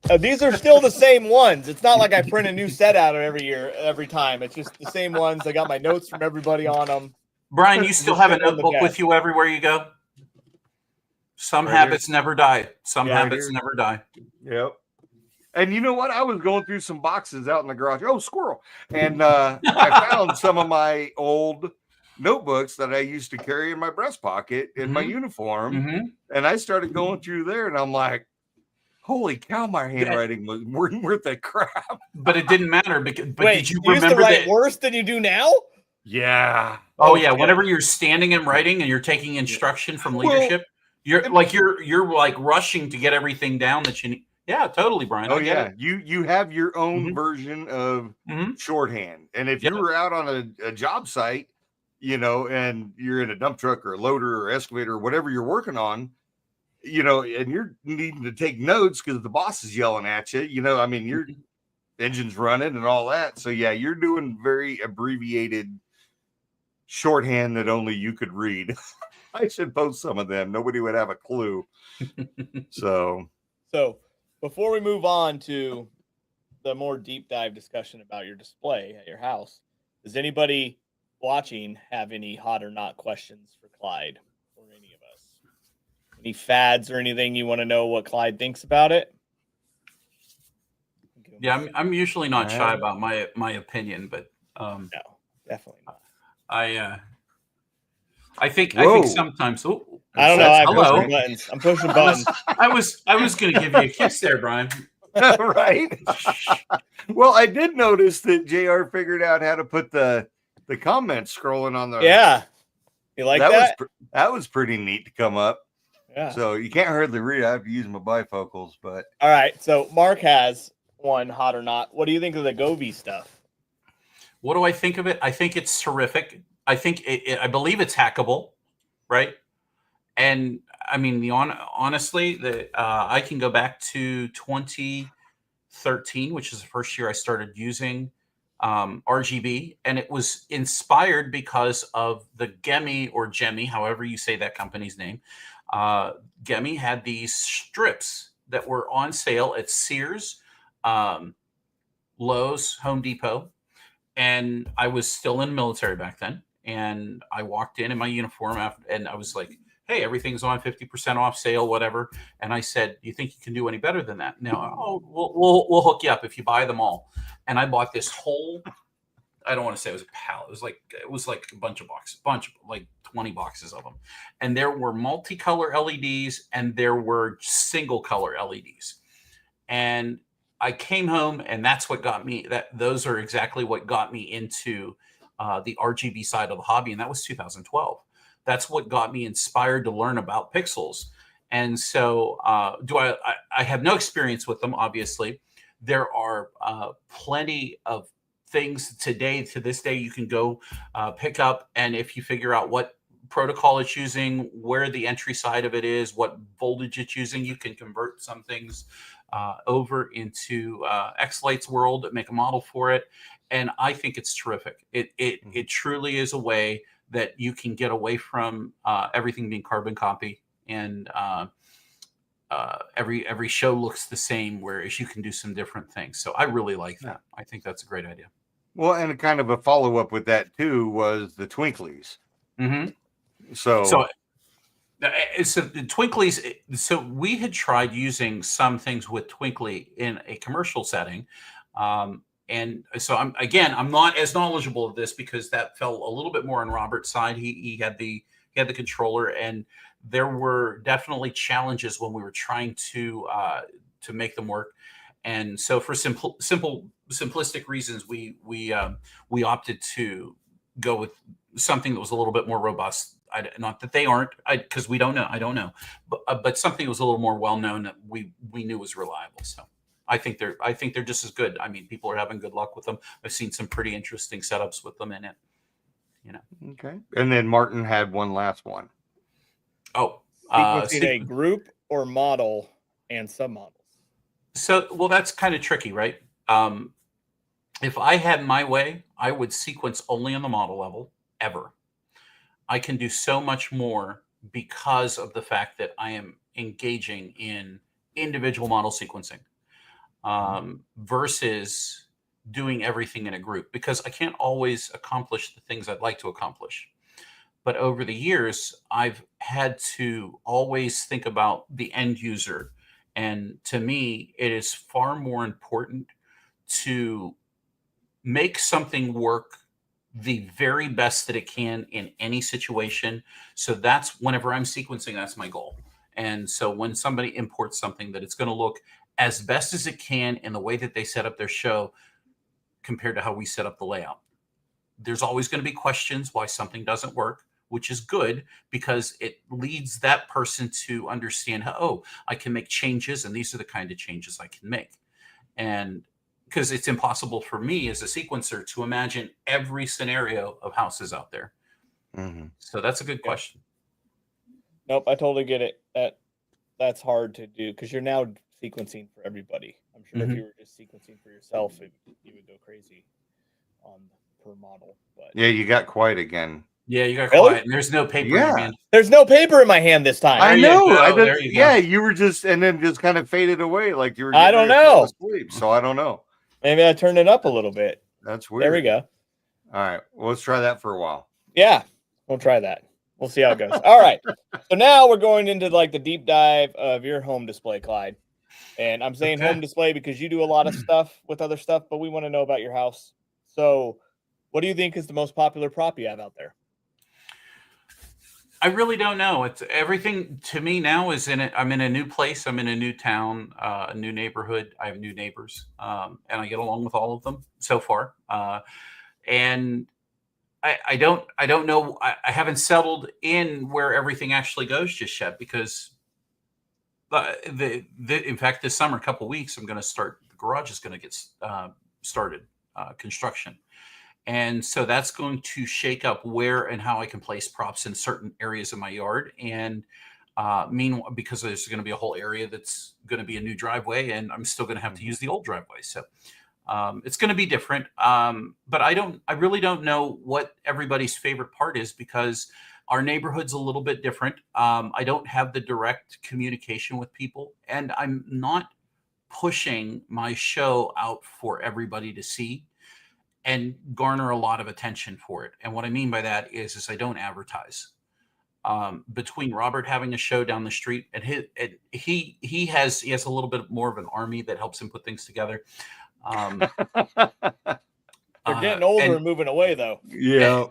go. These are still the same ones. It's not like I print a new set out every time. It's just the same ones. I got my notes from everybody on them. Brian, you still have a notebook with you everywhere you go? Some habits never die. Some habits never die. Yep. And you know what? I was going through some boxes out in the garage. Oh, squirrel. And I found some of my old notebooks that I used to carry in my breast pocket in my uniform. And I started going through there, and I'm like, holy cow, my handwriting wasn't worth that crap. But it didn't matter. But Wait, did you used to remember write that? worse than you do now? Yeah. Oh, yeah. Whenever you're standing and writing and you're taking instruction from leadership, you're like rushing to get everything down that you need. Yeah, totally, Brian. Oh, yeah. You have your own version of shorthand. And if you were out on a job site, you know, and you're in a dump truck or a loader or excavator or whatever you're working on, you know, and you're needing to take notes because the boss is yelling at you, you know, I mean, your engine's running and all that. So, yeah, you're doing very abbreviated shorthand that only you could read. I should post some of them. Nobody would have a clue. So before we move on to the more deep dive discussion about your display at your house, does anybody watching have any hot or not questions for Clyde or any of us? Any fads or anything you want to know what Clyde thinks about it? Yeah, I'm usually not shy about my opinion, but no, definitely not. I think sometimes. Oh, I don't know. Hello. I'm pushing buttons. I was going to give you a kiss there, Brian. Right. Well, I did notice that JR figured out how to put the comments scrolling on the. Yeah. You like that? That was pretty neat to come up. Yeah. So you can't hardly read. I have to use my bifocals, but. All right. So Mark has one hot or not. What do you think of the Govee stuff? What do I think of it? I think it's terrific. I think I believe it's hackable, right? And I mean, honestly, I can go back to 2013, which is the first year I started using RGB, and it was inspired because of the Gemi or Gemi, however you say that company's name. Gemi had these strips that were on sale at Sears, Lowe's, Home Depot, and I was still in the military back then. And I walked in my uniform and I was like, hey, everything's on 50% off sale, whatever. And I said, do you think you can do any better than that? No, we'll hook you up if you buy them all. And I bought this whole, I don't want to say it was a pallet. It was like a bunch of boxes, like 20 boxes of them. And there were multicolor LEDs and there were single color LEDs. And I came home and that's what got me, those are exactly what got me into the RGB side of the hobby. And that was 2012. That's what got me inspired to learn about pixels. And so I have no experience with them, obviously. There are plenty of things to this day, you can go pick up. And if you figure out what protocol it's using, where the entry side of it is, what voltage it's using, you can convert some things over into xLights world, make a model for it. And I think it's terrific. It truly is a way that you can get away from everything being carbon copy, and every show looks the same, whereas you can do some different things. So I really like that. I think that's a great idea. Well, and kind of a follow up with that too was the Twinklies. Mm-hmm. So the Twinklies. So we had tried using some things with Twinkly in a commercial setting. And so I'm not as knowledgeable of this because that fell a little bit more on Robert's side. He had the controller, and there were definitely challenges when we were trying to make them work. And so for simplistic reasons, we opted to go with something that was a little bit more robust. Not that they aren't, because we don't know. I don't know, but something that was a little more well known that we knew was reliable. So. I think they're just as good. I mean, people are having good luck with them. I've seen some pretty interesting setups with them in it. You know. Okay. And then Martin had one last one. Oh, sequencing a group or model and submodels? So, well, that's kind of tricky, right? If I had my way, I would sequence only on the model level ever. I can do so much more because of the fact that I am engaging in individual model sequencing versus doing everything in a group, because I can't always accomplish the things I'd like to accomplish. But over the years, I've had to always think about the end user. And to me, it is far more important to make something work the very best that it can in any situation. So that's whenever I'm sequencing, that's my goal. And so when somebody imports something, that it's going to look as best as it can in the way that they set up their show compared to how we set up the layout. There's always going to be questions why something doesn't work, which is good because it leads that person to understand how, oh, I can make changes, and these are the kind of changes I can make. And because it's impossible for me as a sequencer to imagine every scenario of houses out there. Mm-hmm. So that's a good question. Nope, I totally get it. That's hard to do because you're now sequencing for everybody. I'm sure if you were just sequencing for yourself, you would go crazy on per model. But Yeah, you got quiet again. Yeah, you got Really? quiet. And there's no paper in your hand. There's no paper in my hand this time. I you know. go, there you go. Yeah, you were just, and then just kind of faded away like you were. I don't ready to fall know. asleep, so I don't know. Maybe I turned it up a little bit. That's weird. There we go. All right, well, let's try that for a while. Yeah, we'll try that. We'll see how it goes. All right. So now we're going into like the deep dive of your home display, Clyde. And I'm saying home display because you do a lot of stuff with other stuff, but we want to know about your house. So what do you think is the most popular prop you have out there? I really don't know. It's everything to me now is in it. I'm in a new place. I'm in a new town, a new neighborhood. I have new neighbors, and I get along with all of them so far. And I don't know. I haven't settled in where everything actually goes just yet because in fact, this summer, a couple of weeks, I'm going to start. The garage is going to get started construction. And so that's going to shake up where and how I can place props in certain areas of my yard. And meanwhile, because there's going to be a whole area that's going to be a new driveway, and I'm still going to have to use the old driveway. So it's going to be different. But I really don't know what everybody's favorite part is because our neighborhood's a little bit different. I don't have the direct communication with people, and I'm not pushing my show out for everybody to see and garner a lot of attention for it. And what I mean by that is I don't advertise. Between Robert having a show down the street and he has a little bit more of an army that helps him put things together. They're getting older and moving away, though. Yeah,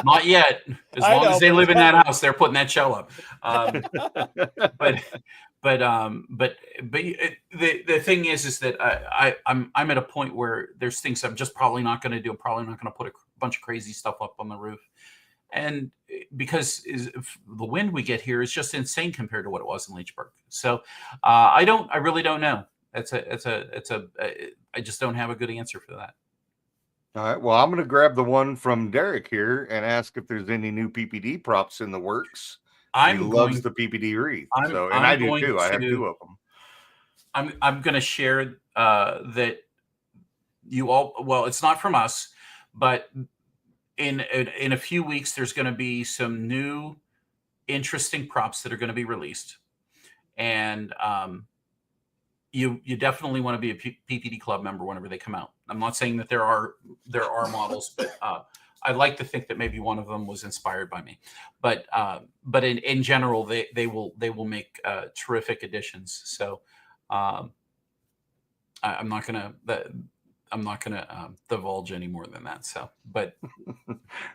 not yet. As long as they live in that house, they're putting that show up. But the thing is that I'm at a point where there's things I'm just probably not going to do. I'm probably not going to put a bunch of crazy stuff up on the roof, and because the wind we get here is just insane compared to what it was in Leechburg. So I really don't know. I just don't have a good answer for that. All right. Well, I'm going to grab the one from Derek here and ask if there's any new PPD props in the works. He loves the PPD wreath. I do too. I have two of them. I'm going to share that you all. Well, it's not from us, but in a few weeks, there's going to be some new, interesting props that are going to be released, and you definitely want to be a PPD club member whenever they come out. I'm not saying that there are models, but I like to think that maybe one of them was inspired by me. But in general, they will make terrific additions. So I'm not gonna divulge any more than that. So, but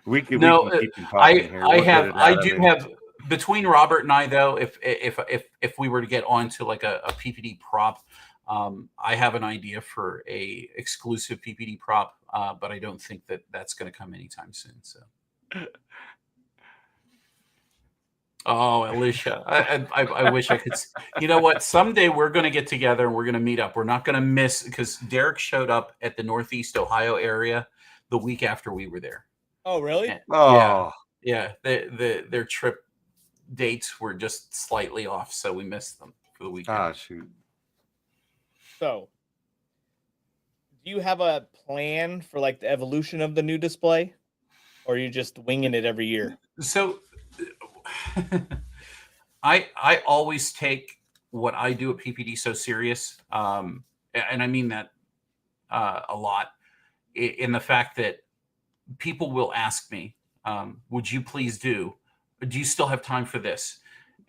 we can keep talking here. I do have. Between Robert and I, though, if we were to get onto like a PPD prop, I have an idea for a exclusive PPD prop, but I don't think that that's going to come anytime soon. So, oh, Alicia, I wish I could. You know what? Someday we're going to get together and we're going to meet up. We're not going to miss because Derek showed up at the Northeast Ohio area the week after we were there. Oh, really? And, yeah. Their trip dates were just slightly off, so we missed them for the weekend. Ah, shoot. So, do you have a plan for like the evolution of the new display, or are you just winging it every year? So I always take what I do at PPD so serious, and I mean that a lot, in the fact that people will ask me, would you please do you still have time for this?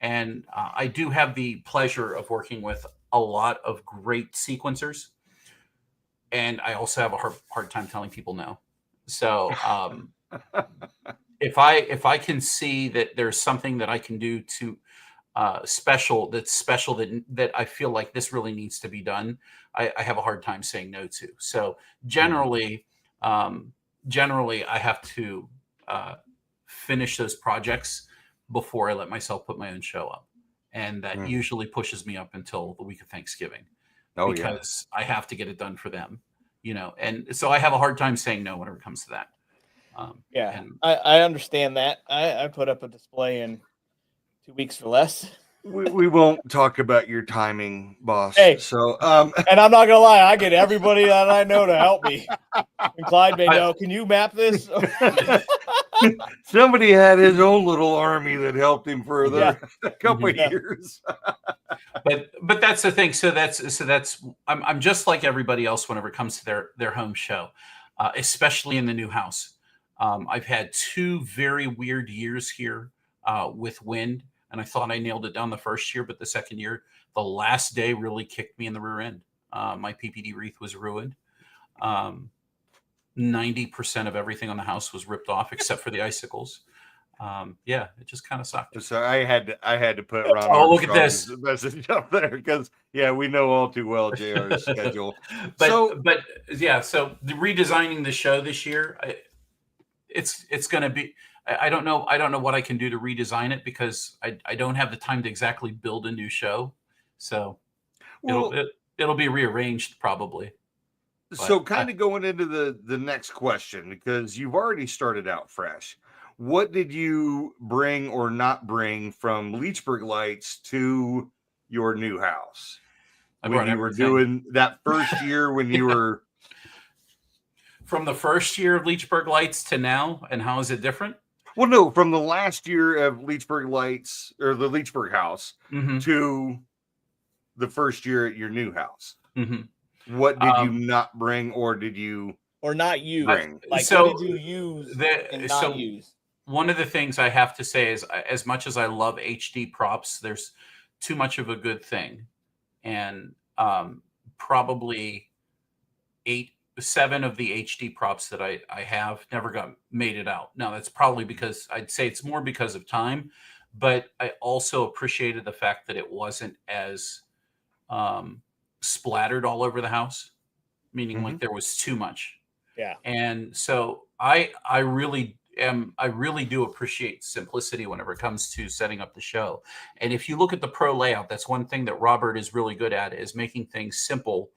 And I do have the pleasure of working with a lot of great sequencers, and I also have a hard time telling people no. So if I can see that there's something that I can do to special that I feel like this really needs to be done, I have a hard time saying no to. So generally I have to finish those projects before I let myself put my own show up, and that usually pushes me up until the week of Thanksgiving. Because I have to get it done for them, and so I have a hard time saying no whenever it comes to that. I understand that. I put up a display in 2 weeks for less. We won't talk about your timing, boss. Hey, so and I'm not gonna lie, I get everybody that I know to help me. And Clyde may know. Can you map this? Somebody had his own little army that helped him for a couple of years. But that's the thing. So that's I'm just like everybody else whenever it comes to their home show, especially in the new house. I've had 2 very weird years here with wind, and I thought I nailed it down the first year, but the second year, the last day really kicked me in the rear end. My PPD wreath was ruined. 90% of everything on the house was ripped off except for the icicles. It just kind of sucked. So I had to put Ron. Oh, look at this message up there because we know all too well JR's schedule. So the redesigning the show this year, it's going to be. I don't know what I can do to redesign it because I don't have the time to exactly build a new show. So it'll be rearranged probably. So kind of going into the next question, because you've already started out fresh. What did you bring or not bring from Leechburg Lights to your new house? When you were doing that first year when you were... From the first year of Leechburg Lights to now, and how is it different? Well, no, from the last year of Leechburg Lights, or the Leechburg house, to the first year at your new house. What did you not bring, or did you... Or not use? Bring? Like, so what did you use and not use? One of the things I have to say is, as much as I love HD props, there's too much of a good thing. And probably 7 of the HD props that I have never made it out. Now, that's probably because I'd say it's more because of time, but I also appreciated the fact that it wasn't as splattered all over the house, meaning like there was too much. Yeah. And so I really do appreciate simplicity whenever it comes to setting up the show. And if you look at the pro layout, that's one thing that Robert is really good at, is making things simple.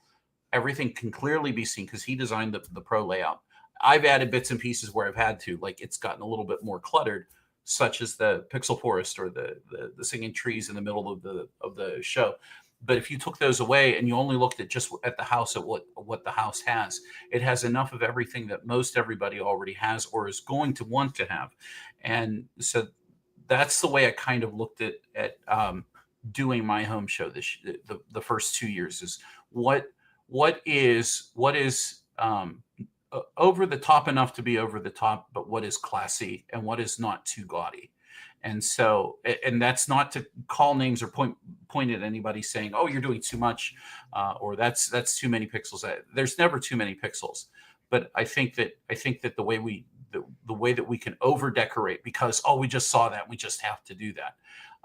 Everything can clearly be seen because he designed the pro layout. I've added bits and pieces where I've had to, like it's gotten a little bit more cluttered, such as the pixel forest or the singing trees in the middle of the show. But if you took those away and you only looked at just at the house, at what the house has, it has enough of everything that most everybody already has or is going to want to have. And so that's the way I kind of looked at doing my home show the first 2 years, is what is over the top enough to be over the top, but what is classy and what is not too gaudy. And so, and that's not to call names or point at anybody saying, "Oh, you're doing too much," or that's too many pixels. There's never too many pixels, but I think that the way that we can over decorate because we just saw that, we just have to do that.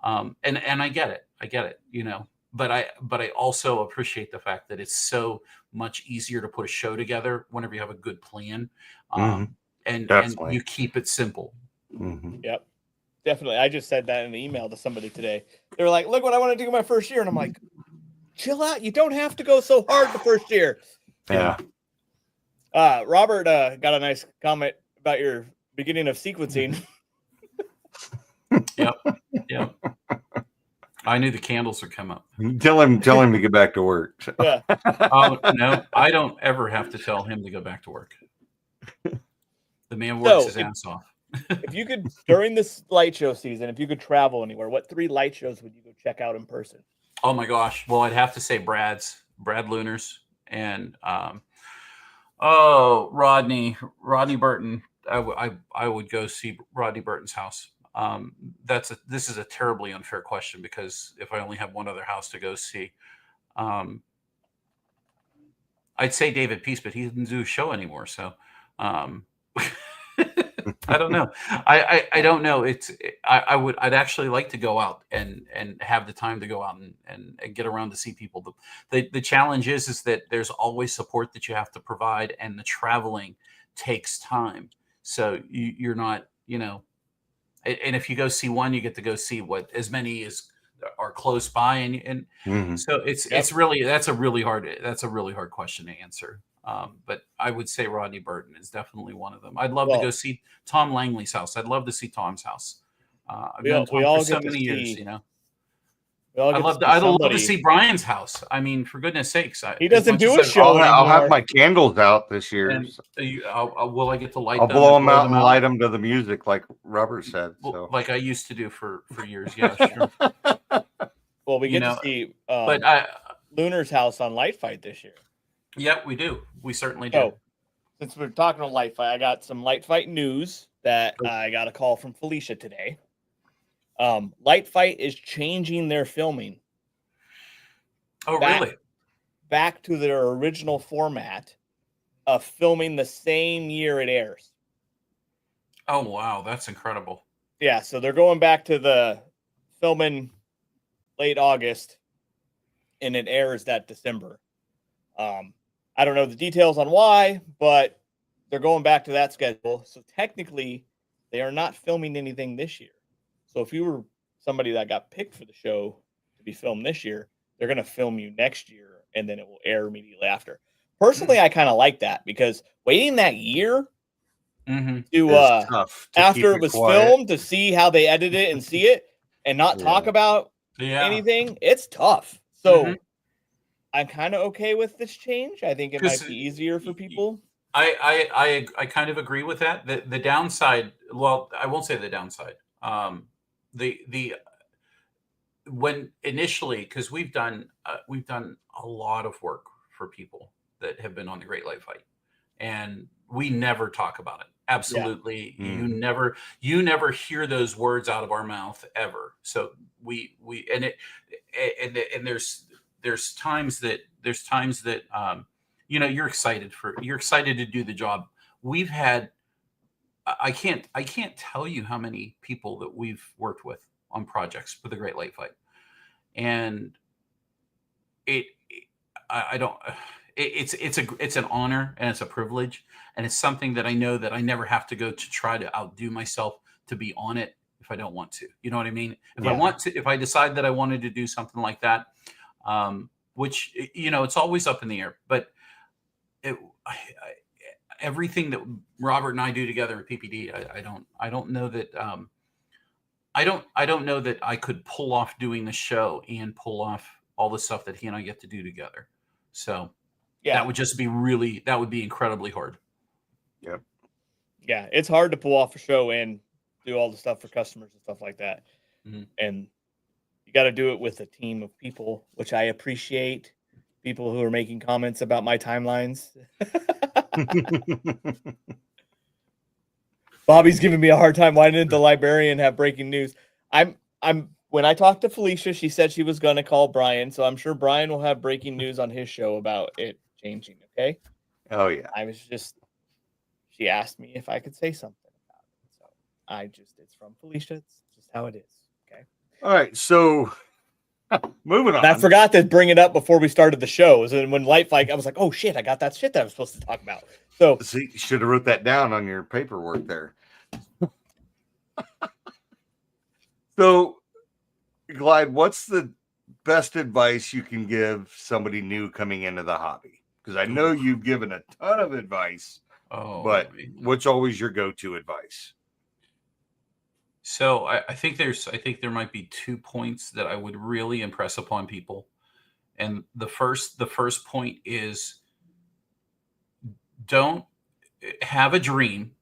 And I get it, But I also appreciate the fact that it's so much easier to put a show together whenever you have a good plan, and you keep it simple. Yep. Definitely. I just said that in an email to somebody today. They were like, "Look what I want to do my first year." And I'm like, chill out. You don't have to go so hard the first year. Yeah. Robert got a nice comment about your beginning of sequencing. Yep. Yep. I knew the candles would come up. Tell him to get back to work. Yeah. Oh, no, I don't ever have to tell him to go back to work. The man works So, his ass off. If you could, during this light show season, if you could travel anywhere, what 3 light shows would you go check out in person? Oh my gosh. Well, I'd have to say Brad Luner's, and Rodney Burton. I would go see Rodney Burton's house. This is a terribly unfair question, because if I only have one other house to go see, I'd say David Peace, but he doesn't do a show anymore. So, I don't know. I don't know. I'd actually like to go out and have the time to go out and get around to see people. The challenge is that there's always support that you have to provide, and the traveling takes time. So you're not, and if you go see one, you get to go see as many as are close by, and so it's really, that's a really hard question to answer. But I would say Rodney Burton is definitely one of them. I'd love to go see Tom Langley's house. I'd love to see Tom's house. I've known Tom for so many years, I'd love to see Brian's house. I mean, for goodness sakes, he doesn't do a show. I'll have my candles out this year. And will I get to light I'll them? blow them out and light them to the music, like Robert said. So. Like I used to do for years. Yeah, sure. Well, we get to see Lunar's house on Light Fight this year. Yeah, we do. We certainly do. So, since we're talking on Light Fight, I got some Light Fight news that I got a call from Felicia today. Light Fight is changing their filming. Oh, really? Back to their original format of filming the same year it airs. Oh, wow. That's incredible. Yeah, so they're going back to the filming late August, and it airs that December. I don't know the details on why, but they're going back to that schedule. So technically, they are not filming anything this year. So if you were somebody that got picked for the show to be filmed this year, they're going to film you next year, and then it will air immediately after. Personally, I kind of like that, because waiting that year to after it was filmed to see how they edited it and see it and not talk about anything, it's tough. So I'm kind of okay with this change. I think it might be easier for people. I kind of agree with that. The downside, well, I won't say the downside. When initially, because we've done a lot of work for people that have been on the Great Light Fight, and we never talk about it. Absolutely, you never hear those words out of our mouth ever. So there's times that you're excited to do the job. We've had, I can't tell you how many people that we've worked with on projects for the Great Light Fight, and it's an honor, and it's a privilege, and it's something that I know that I never have to go to try to outdo myself to be on it if I don't want to. You know what I mean? If I decide that I wanted to do something like that, which it's always up in the air, but everything that Robert and I do together at PPD, I don't know that I don't know that I could pull off doing the show and pull off all the stuff that he and I get to do together. So that would be incredibly hard. Yep. Yeah, it's hard to pull off a show and do all the stuff for customers and stuff like that. And you got to do it with a team of people, which I appreciate. People who are making comments about my timelines. Bobby's giving me a hard time. Why didn't the librarian have breaking news? When I talked to Felicia, she said she was going to call Brian. So I'm sure Brian will have breaking news on his show about it changing. Okay. Oh yeah. She asked me if I could say something about it. So it's from Felicia. It's just how it is. Okay. All right. So moving on. And I forgot to bring it up before we started the show. And when Light Fight, I was like, oh shit, I got that shit that I was supposed to talk about. So see, you should have wrote that down on your paperwork there. So, Clyde, what's the best advice you can give somebody new coming into the hobby? Because I know you've given a ton of advice, but what's always your go-to advice? So I think there might be 2 points that I would really impress upon people. And the first point is, don't have a dream,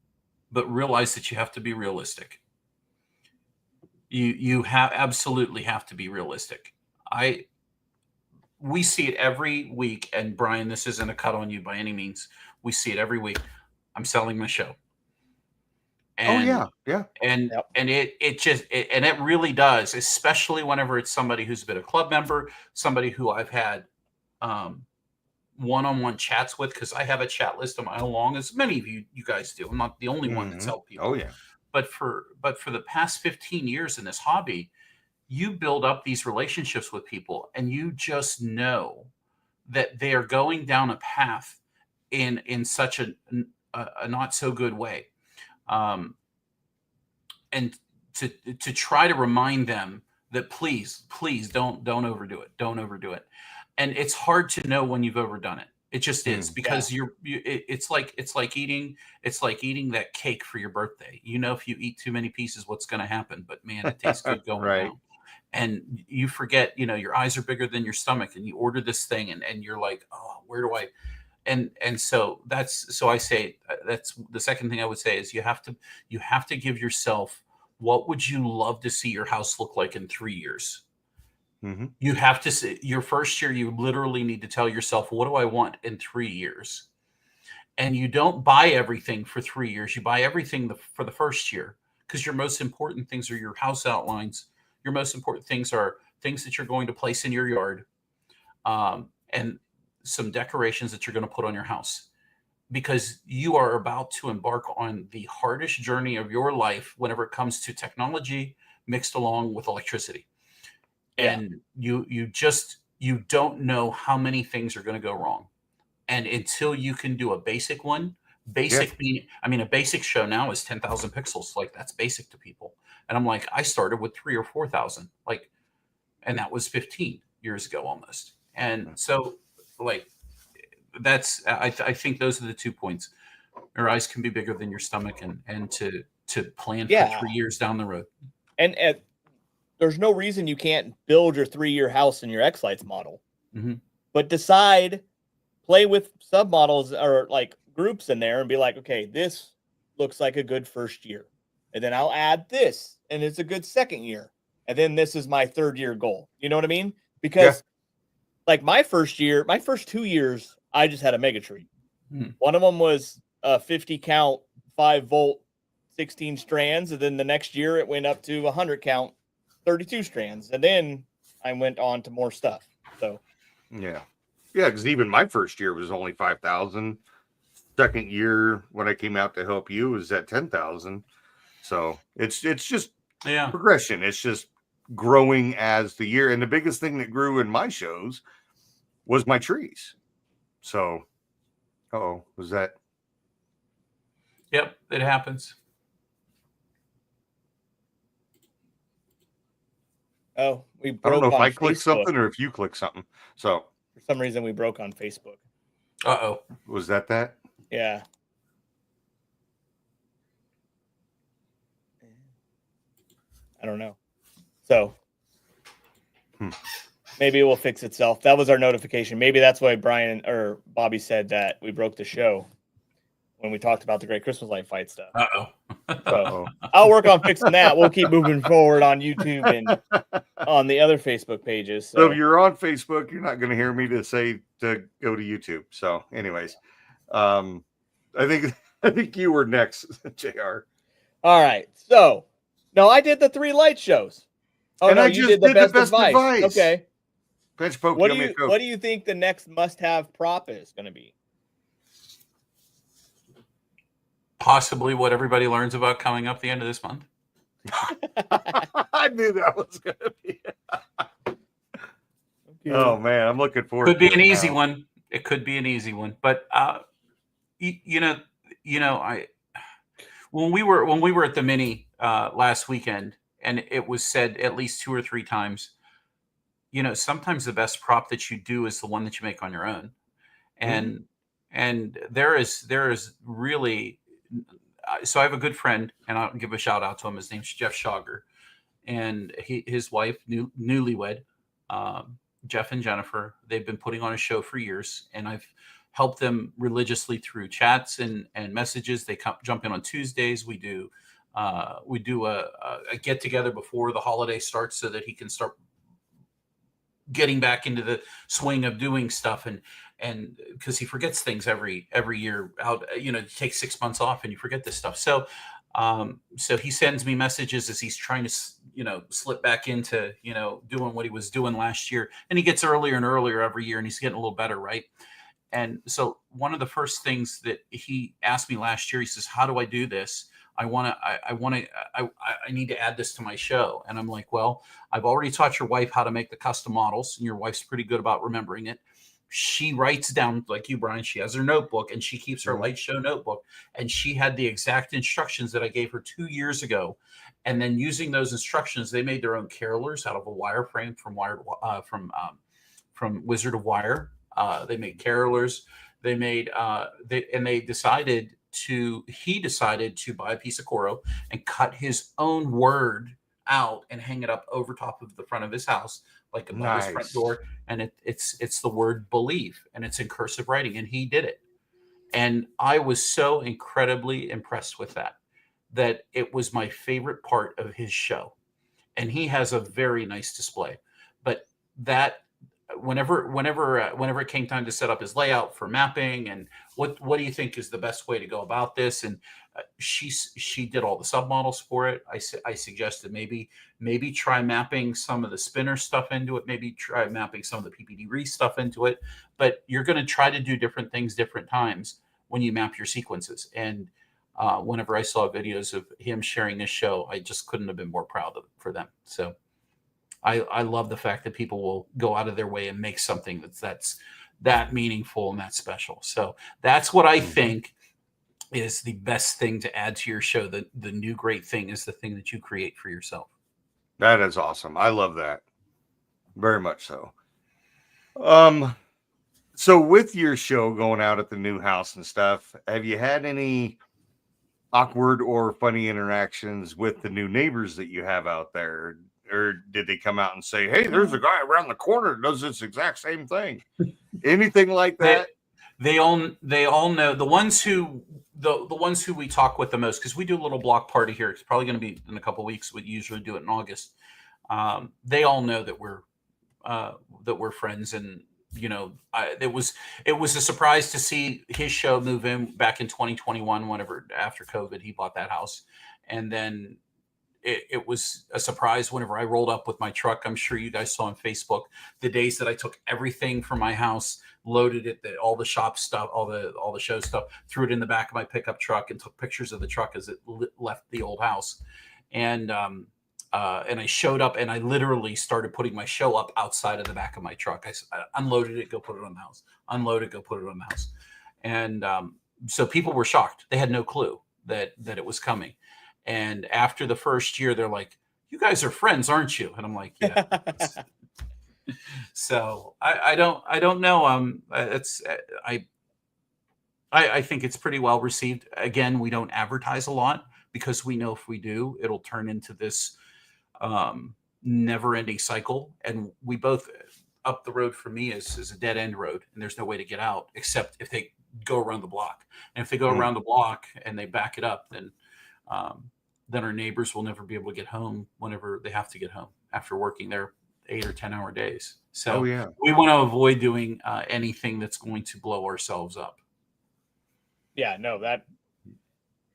but realize that you have to be realistic. You absolutely have to be realistic. We see it every week, and Brian, this isn't a cut on you by any means. We see it every week. I'm selling my show. And, yeah. And Yep. and it really does, especially whenever it's somebody who's been a club member, somebody who I've had one-on-one chats with, because I have a chat list of my own, along as many of you guys do. I'm not the only one that's helped people. Oh yeah. But for the past 15 years in this hobby, you build up these relationships with people, and you just know that they are going down a path in such a not so good way. And to try to remind them that please don't overdo it. Don't overdo it. And it's hard to know when you've overdone it. It just is, because it's like eating that cake for your birthday. You know, if you eat too many pieces, what's going to happen? But man, it tastes good going Right. down. And you forget, your eyes are bigger than your stomach, and you order this thing, and you're like, oh, where do I? And so I say that's the second thing I would say is you have to give yourself, what would you love to see your house look like in 3 years? Mm-hmm. You have to say, your first year, you literally need to tell yourself, what do I want in 3 years? And you don't buy everything for 3 years. You buy everything for the first year, because your most important things are your house outlines. Your most important things are things that you're going to place in your yard, and some decorations that you're going to put on your house, because you are about to embark on the hardest journey of your life whenever it comes to technology mixed along with electricity. Yeah. And you don't know how many things are going to go wrong. And until you can do a basic one, a basic show now is 10,000 pixels. Like, that's basic to people. And I'm like, I started with 3,000 or 4,000, and that was 15 years ago almost. And so, I think those are the 2 points. Your eyes can be bigger than your stomach, and to plan for 3 years down the road. And there's no reason you can't build your 3-year house in your xLights model. Mm-hmm. But play with submodels or like groups in there and be like, okay, this looks like a good first year. And then I'll add this, and it's a good second year. And then this is my 3rd year goal. You know what I mean? Because like my first 2 years, I just had a mega tree. One of them was a 50 count, 5 volt, 16 strands. And then the next year it went up to 100 count, 32 strands. And then I went on to more stuff. So Yeah, because even my first year was only 5,000. Second year, when I came out to help you, was at 10,000. So it's just progression. It's just growing as the year. And the biggest thing that grew in my shows was my trees. So, was that? Yep, it happens. Oh, we broke. I don't know if I clicked Facebook. something or if you clicked something. So for some reason we broke on Facebook. Was that? Yeah. I don't know. So maybe it will fix itself. That was our notification. Maybe that's why Brian or Bobby said that we broke the show when we talked about the Great Christmas Light Fight stuff. So I'll work on fixing that. We'll keep moving forward on YouTube and on the other Facebook pages. So if you're on Facebook, you're not going to hear me say to go to YouTube. So anyways, I think you were next, JR. All right. So no, I did the 3 light shows. Oh, and no, I you just did the best advice. Okay. Pinch poke. What do you think the next must-have prop is going to be? Possibly what everybody learns about coming up the end of this month. I knew that was going to be. Oh man, I'm looking forward. Could be an easy one. It could be an easy one, but when we were at the mini last weekend, and it was said at least 2 or 3 times, sometimes the best prop that you do is the one that you make on your own, and there is really, so I have a good friend, and I'll give a shout out to him. His name's Jeff Schauger, and his wife, newlywed, Jeff and Jennifer. They've been putting on a show for years, and I've helped them religiously through chats and messages. They jump in on Tuesdays. We do a get together before the holiday starts so that he can start getting back into the swing of doing stuff, and because he forgets things every year out, you take 6 months off and you forget this stuff. So so he sends me messages as he's trying to slip back into doing what he was doing last year, and he gets earlier and earlier every year, and he's getting a little better, right? And so one of the first things that he asked me last year, he says, how do I do this? I need to add this to my show. And I'm like, well, I've already taught your wife how to make the custom models, and your wife's pretty good about remembering it. She writes down, like you, Brian, she has her notebook, and she keeps her light show notebook. And she had the exact instructions that I gave her 2 years ago. And then using those instructions, they made their own carolers out of a wireframe from Wizard of Wire. They made carolers. They made he decided to buy a piece of Coro and cut his own word out and hang it up over top of the front of his house, like above his front door. And it's the word believe, and it's in cursive writing, and he did it. And I was so incredibly impressed with that it was my favorite part of his show. And he has a very nice display, but that whenever it came time to set up his layout for mapping and what do you think is the best way to go about this, and she did all the submodels for it. I suggested maybe try mapping some of the spinner stuff into it, maybe try mapping some of the PPD stuff into it, but you're going to try to do different things different times when you map your sequences. And whenever I saw videos of him sharing this show, I just couldn't have been more proud for them. So I love the fact that people will go out of their way and make something that's that meaningful and that special. So that's what I think is the best thing to add to your show. The new great thing is the thing that you create for yourself. That is awesome. I love that. Very much so. So with your show going out at the new house and stuff, have you had any awkward or funny interactions with the new neighbors that you have out there? Or did they come out and say, hey, there's a guy around the corner that does this exact same thing? Anything like that? They all know the ones who we talk with the most, because we do a little block party here. It's probably going to be in a couple of weeks. We usually do it in August. They all know that we're friends, and it was a surprise to see his show move in back in 2021. Whenever after COVID, he bought that house, and then it was a surprise whenever I rolled up with my truck. I'm sure you guys saw on Facebook the days that I took everything from my house, loaded it, all the shop stuff, all the show stuff, threw it in the back of my pickup truck, and took pictures of the truck as it left the old house. And I showed up, and I literally started putting my show up outside of the back of my truck. I unloaded it, go put it on the house. Unload it, go put it on the house. And so people were shocked. They had no clue that it was coming. And after the first year, they're like, "You guys are friends, aren't you?" And I'm like, "Yeah." So I don't know. I think it's pretty well received. Again, we don't advertise a lot because we know if we do, it'll turn into this never-ending cycle. And we both, up the road from me is a dead end road, and there's no way to get out except if they go around the block. And if they go around the block and they back it up, then our neighbors will never be able to get home whenever they have to get home after working their 8 or 10-hour days. So we want to avoid doing anything that's going to blow ourselves up. Yeah, no,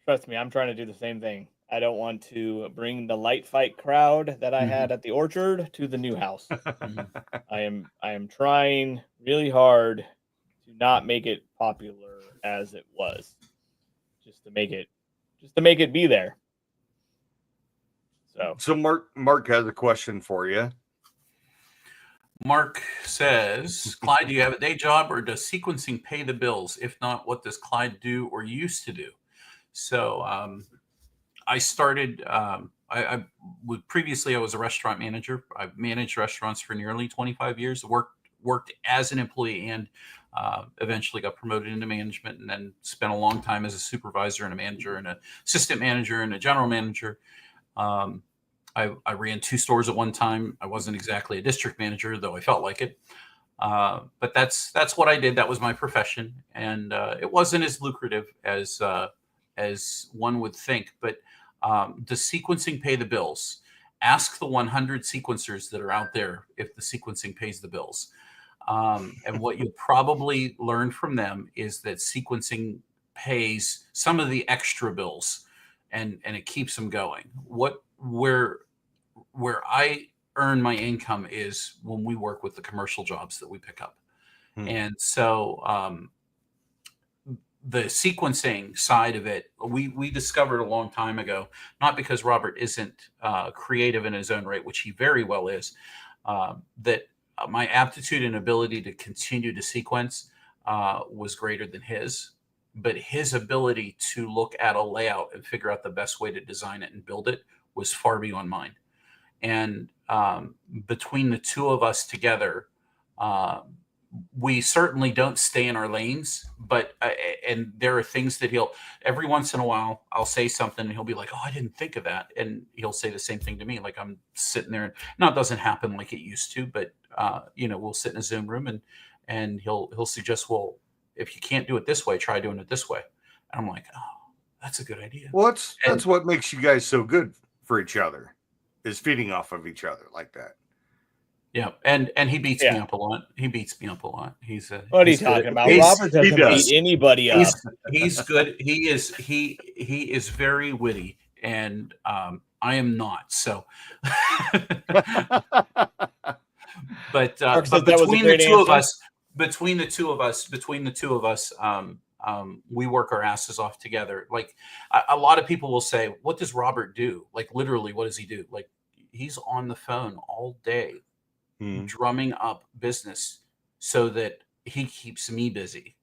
trust me, I'm trying to do the same thing. I don't want to bring the light fight crowd that I had at the orchard to the new house. I am trying really hard to not make it popular as it was, just to make it be there. So Mark has a question for you. Mark says, Clyde, do you have a day job, or does sequencing pay the bills? If not, what does Clyde do or used to do? So I started, previously I was a restaurant manager. I've managed restaurants for nearly 25 years, worked as an employee and Eventually got promoted into management, and then spent a long time as a supervisor and a manager and an assistant manager and a general manager. I ran 2 stores at one time. I wasn't exactly a district manager, though I felt like it. But that's what I did. That was my profession, and it wasn't as lucrative as one would think. But does sequencing pay the bills? Ask the 100 sequencers that are out there if the sequencing pays the bills. And what you'll probably learn from them is that sequencing pays some of the extra bills, and it keeps them going. Where I earn my income is when we work with the commercial jobs that we pick up. And so the sequencing side of it, we discovered a long time ago, not because Robert isn't creative in his own right, which he very well is, that my aptitude and ability to continue to sequence was greater than his. But his ability to look at a layout and figure out the best way to design it and build it was far beyond mine. And between the two of us together, we certainly don't stay in our lanes, but and there are things that every once in a while, I'll say something and he'll be like, oh, I didn't think of that. And he'll say the same thing to me. Like I'm sitting there, now it doesn't happen like it used to, but we'll sit in a Zoom room and he'll suggest, well, if you can't do it this way, try doing it this way. And I'm like, oh, that's a good idea. Well, that's what makes you guys so good for each other, is feeding off of each other like that. Yeah, and he beats me up a lot. He's what are you talking about? Robert doesn't beat anybody up. He's good. He is very witty, and I am not. So, but between the two of us, we work our asses off together. Like a lot of people will say, what does Robert do? Like literally, what does he do? Like he's on the phone all day, drumming up business so that he keeps me busy.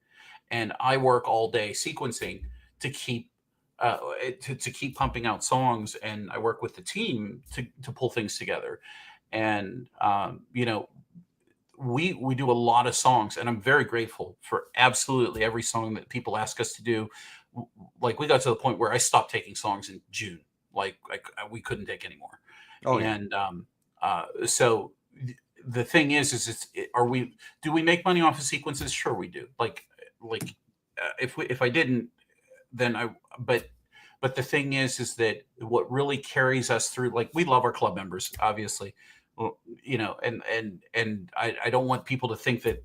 And I work all day sequencing to keep pumping out songs. And I work with the team to pull things together. And, we do a lot of songs, and I'm very grateful for absolutely every song that people ask us to do. Like we got to the point where I stopped taking songs in June. Like we couldn't take any more. Oh, yeah. And so the thing is do we make money off of sequences? Sure we do. Like if I didn't, then but the thing is that what really carries us through, like we love our club members, obviously. Well, and I don't want people to think that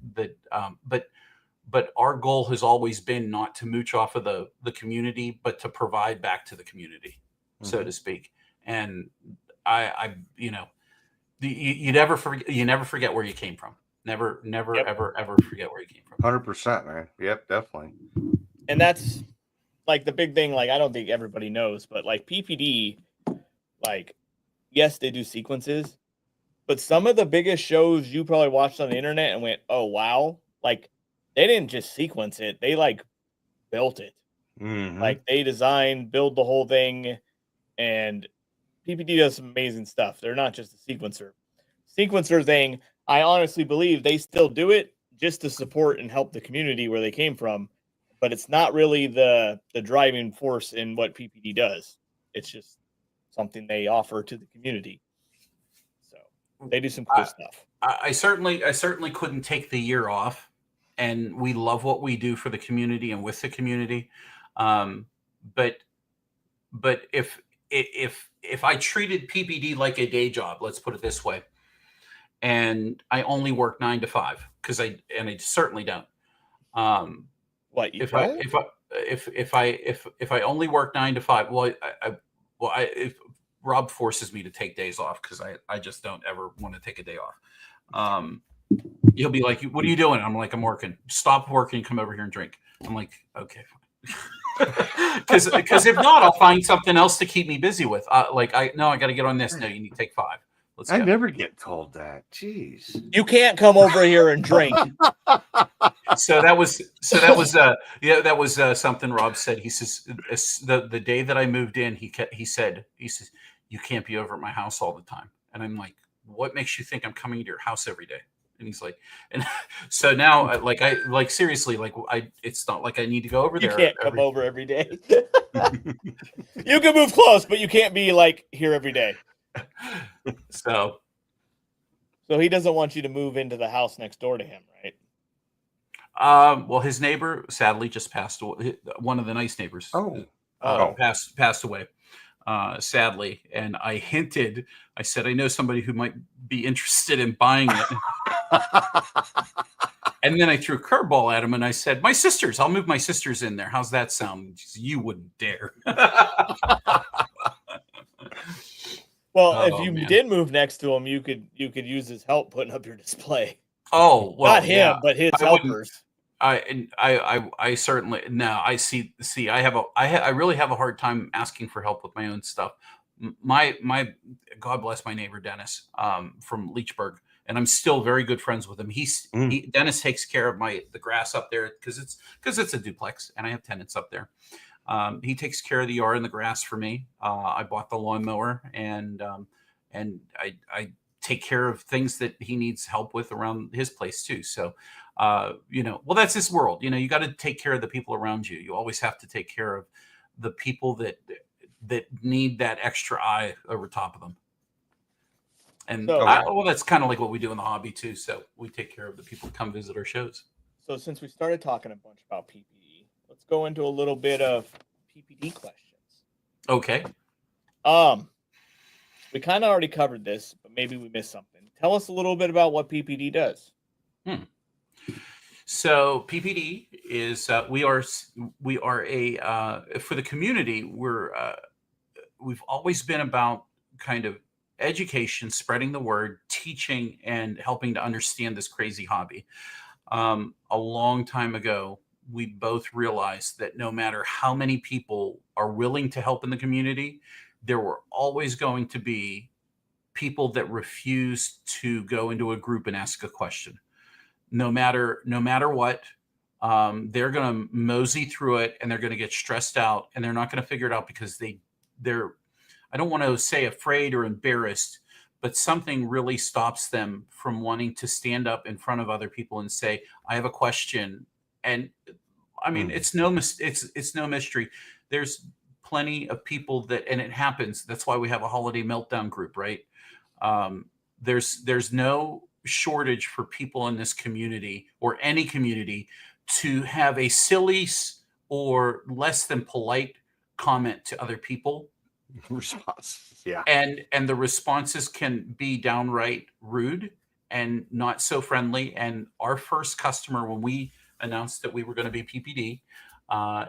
but our goal has always been not to mooch off of the community, but to provide back to the community, so to speak. And you never forget where you came from. Never, yep. ever forget where you came from. 100%, man. Yep, definitely. And that's like the big thing. Like I don't think everybody knows, but like PPD, like yes, they do sequences. But some of the biggest shows you probably watched on the internet and went, oh, wow. Like, they didn't just sequence it. They, like, built it. Mm-hmm. Like, they designed, build the whole thing. And PPD does some amazing stuff. They're not just a sequencer. Sequencer thing, I honestly believe they still do it just to support and help the community where they came from. But it's not really the driving force in what PPD does. It's just something they offer to the community. They do some cool stuff. I certainly couldn't take the year off, and we love what we do for the community and with the community. But if I treated PPD like a day job, let's put it this way, and I only work 9 to 5 because I certainly don't. If I only work 9 to 5, if Rob forces me to take days off because I just don't ever want to take a day off. He'll be like, what are you doing? I'm like, I'm working. Stop working. Come over here and drink. I'm like, okay, fine. Because if not, I'll find something else to keep me busy with. I got to get on this. No, you need to take 5. I never get told that. Jeez. You can't come over here and drink. So that was something Rob said. He says the day that I moved in, he says you can't be over at my house all the time. And I'm like, what makes you think I'm coming to your house every day? And he's like, and so now seriously, it's not like I need to go over You there. can't come over every day. You can move close, but you can't be like here every day. So he doesn't want you to move into the house next door to him, right? Well, his neighbor sadly just passed away. One of the nice neighbors passed away, sadly. And I said, I know somebody who might be interested in buying it. And then I threw a curveball at him and I said, I'll move my sisters in there. How's that sound? He said, you wouldn't dare. Well, if you did move next to him, you could use his help putting up your display. Oh, well, not him, but his helpers. I certainly no. I see. I really have a hard time asking for help with my own stuff. My God bless my neighbor Dennis from Leechburg, and I'm still very good friends with him. Dennis takes care of the grass up there because it's a duplex and I have tenants up there. He takes care of the yard and the grass for me. I bought the lawnmower and I take care of things that he needs help with around his place too. So, well, that's his world. You got to take care of the people around you. You always have to take care of the people that need that extra eye over top of them. And that's kind of like what we do in the hobby too. So we take care of the people who come visit our shows. So since we started talking a bunch about PPE, let's go into a little bit of PPD questions. Okay. We kind of already covered this, but maybe we missed something. Tell us a little bit about what PPD does. So PPD is we are a for the community. We've always been about kind of education, spreading the word, teaching, and helping to understand this crazy hobby. A long time ago, we both realized that no matter how many people are willing to help in the community, there were always going to be people that refuse to go into a group and ask a question. No matter what, they're going to mosey through it and they're going to get stressed out and they're not going to figure it out because they're, I don't want to say afraid or embarrassed, but something really stops them from wanting to stand up in front of other people and say, I have a question. And I mean, it's no mystery. There's plenty of people and it happens. That's why we have a holiday meltdown group, right? There's no shortage for people in this community or any community to have a silly or less than polite comment to other people. Response. Yeah. And the responses can be downright rude and not so friendly. And our first customer, when we announced that we were going to be PPD,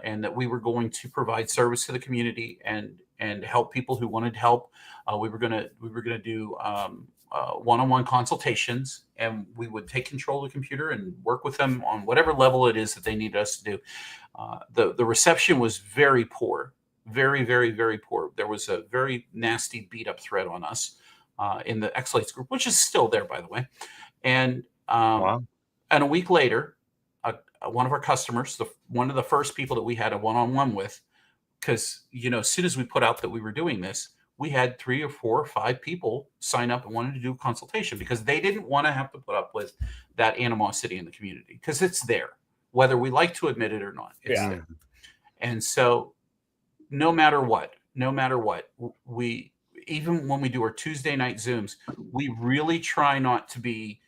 and that we were going to provide service to the community and help people who wanted help. We were going to do one-on-one consultations, and we would take control of the computer and work with them on whatever level it is that they needed us to do. The reception was very poor, very, very, very poor. There was a very nasty beat-up thread on us in the xLights group, which is still there, by the way. And and a week later, one of our customers, one of the first people that we had a one-on-one with, because, as soon as we put out that we were doing this, we had 3 or 4 or 5 people sign up and wanted to do a consultation because they didn't want to have to put up with that animosity in the community because it's there, whether we like to admit it or not. It's there. And so no matter what, we, even when we do our Tuesday night Zooms, we really try not to be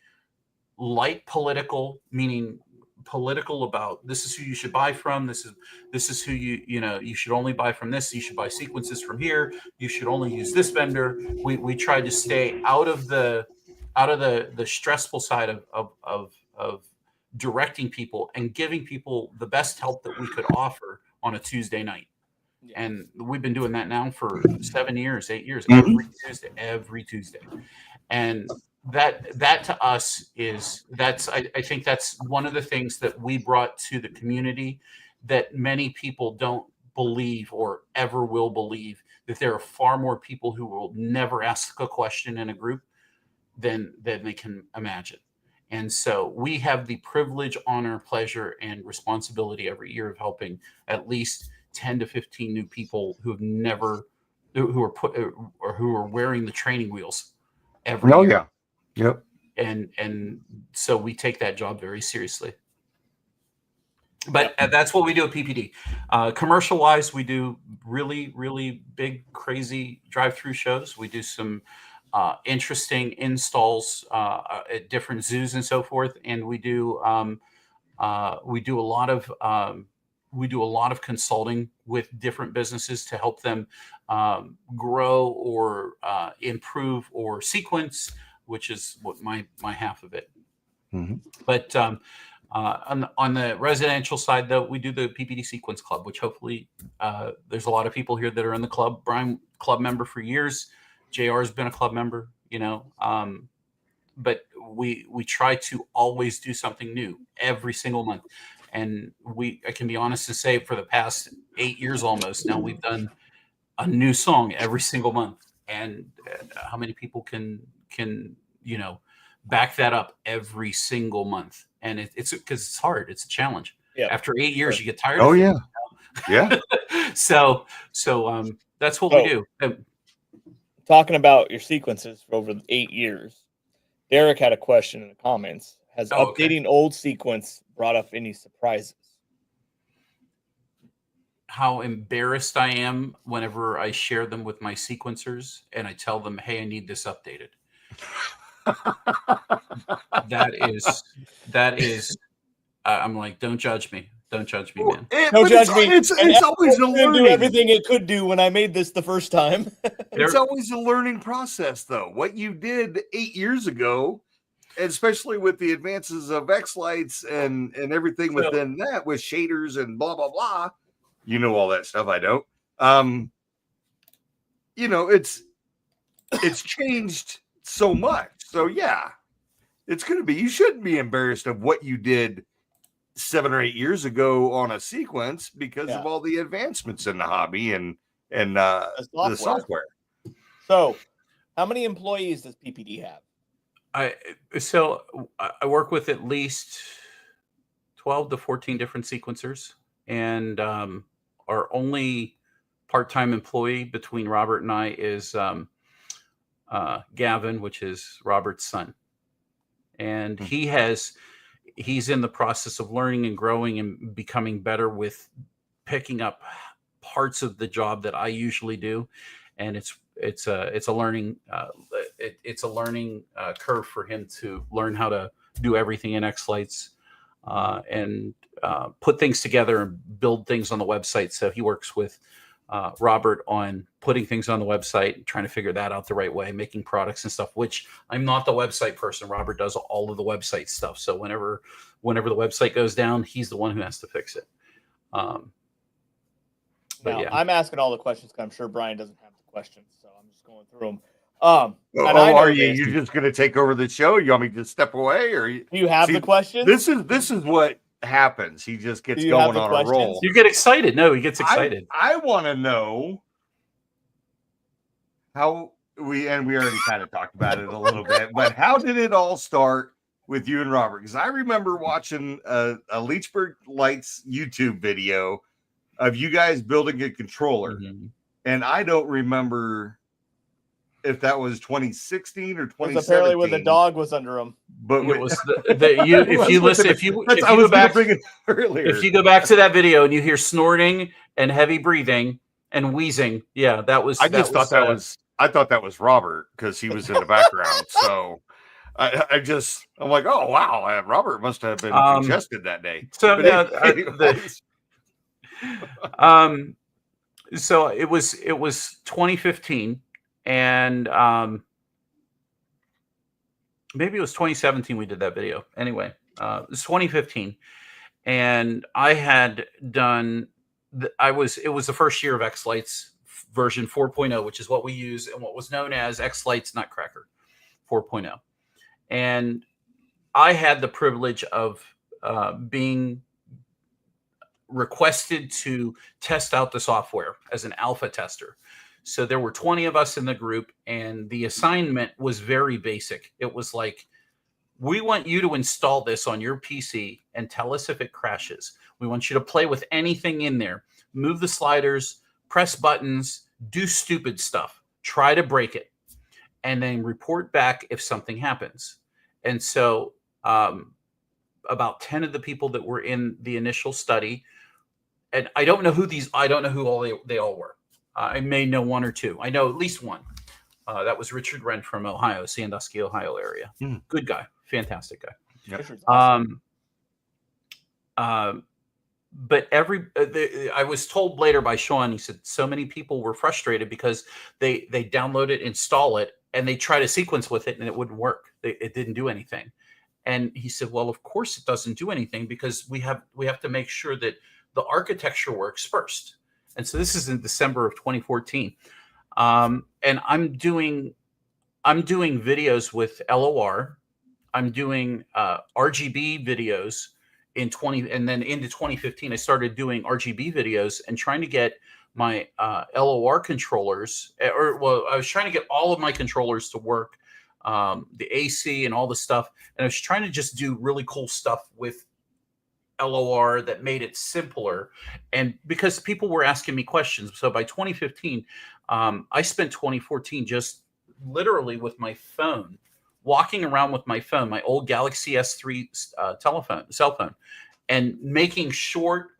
light political, meaning political about this is who you should buy from, this is who you should only buy from this, you should buy sequences from here, you should only use this vendor. We try to stay out of the stressful side of directing people and giving people the best help that we could offer on a Tuesday night. And we've been doing that now for 7 years, 8 years, every Tuesday. And that to us I think that's one of the things that we brought to the community that many people don't believe or ever will believe, that there are far more people who will never ask a question in a group than they can imagine. And so we have the privilege, honor, pleasure, and responsibility every year of helping at least 10 to 15 new people who are wearing the training wheels every year. Yeah. Yep. and so we take that job very seriously. But that's what we do at PPD. Commercial wise, we do really, really big, crazy drive-through shows. We do some interesting installs at different zoos and so forth, and we do a lot of consulting with different businesses to help them grow or improve or sequence, which is what my half of it. Mm-hmm. But on the residential side, though, we do the PPD Sequence Club, which hopefully there's a lot of people here that are in the club. Brian, club member for years. JR has been a club member, but we try to always do something new every single month. And I can be honest and say for the past 8 years almost now, we've done a new song every single month. And how many people can back that up every single month? And it's because it's hard. It's a challenge. Yeah. After 8 years, you get tired. Oh, yeah. Yeah. So that's what we do. Talking about your sequences for over 8 years, Derek had a question in the comments. Has updating old sequence brought up any surprises? How embarrassed I am whenever I share them with my sequencers and I tell them, hey, I need this updated. That is I'm like, don't judge me, man. Don't judge me. It's always a learning. Do everything it could do when I made this the first time. It's always a learning process, though. What you did 8 years ago, especially with the advances of xLights and everything within that, with shaders and blah blah blah, all that stuff. I don't. It's changed so much. So yeah, it's going to be. You shouldn't be embarrassed of what you did 7 or 8 years ago on a sequence because of all the advancements in the hobby and the software. So, how many employees does PPD have? I work with at least 12 to 14 different sequencers, and our only part-time employee between Robert and I is Gavin, which is Robert's son. And he's in the process of learning and growing and becoming better with picking up parts of the job that I usually do. And it's a learning curve for him to learn how to do everything in xLights and put things together and build things on the website. So he works with Robert on putting things on the website and trying to figure that out the right way, making products and stuff, which I'm not the website person. Robert does all of the website stuff. So whenever the website goes down, he's the one who has to fix it. I'm asking all the questions because I'm sure Brian doesn't have the questions. So I'm just going through them. Are you just going to take over the show? You want me to step away, or you have the questions? This is what happens. He just gets going on a roll. You get excited. No, he gets excited. I want to know how we already kind of talked about it a little bit, but how did it all start with you and Robert? Because I remember watching a Leechburg Lights YouTube video of you guys building a controller, and I don't remember if that was 2016 or 2017. Apparently when the dog was under him. But it was if you go back to that video and you hear snorting and heavy breathing and wheezing, that was. I thought that was Robert because he was in the background. So I'm like, oh wow, Robert must have been congested that day. So so it was 2015. And maybe it was 2017 we did that video. Anyway, it was 2015, and I had done. It was the first year of xLights version 4.0, which is what we use and what was known as xLights Nutcracker 4.0. And I had the privilege of being requested to test out the software as an alpha tester. So there were 20 of us in the group, and the assignment was very basic. It was like, we want you to install this on your PC and tell us if it crashes. We want you to play with anything in there, move the sliders, press buttons, do stupid stuff, try to break it, and then report back if something happens. And so about 10 of the people that were in the initial study, and I don't know who they all were. I may know one or two. I know at least one. That was Richard Wren from Ohio, Sandusky, Ohio area. Good guy, fantastic guy. Richard's awesome. But I was told later by Sean, he said so many people were frustrated because they download it, install it, and they try to sequence with it, and it wouldn't work. It didn't do anything. And he said, well, of course it doesn't do anything, because we have to make sure that the architecture works first. And so this is in December of 2014. And I'm doing videos with LOR. I'm doing RGB videos and then into 2015, I started doing RGB videos and trying to get my LOR controllers, I was trying to get all of my controllers to work, the AC and all the stuff. And I was trying to just do really cool stuff with LOR that made it simpler. And because people were asking me questions. So by 2015, I spent 2014 just literally with my phone, walking around with my phone, my old Galaxy S3 cell phone, and making short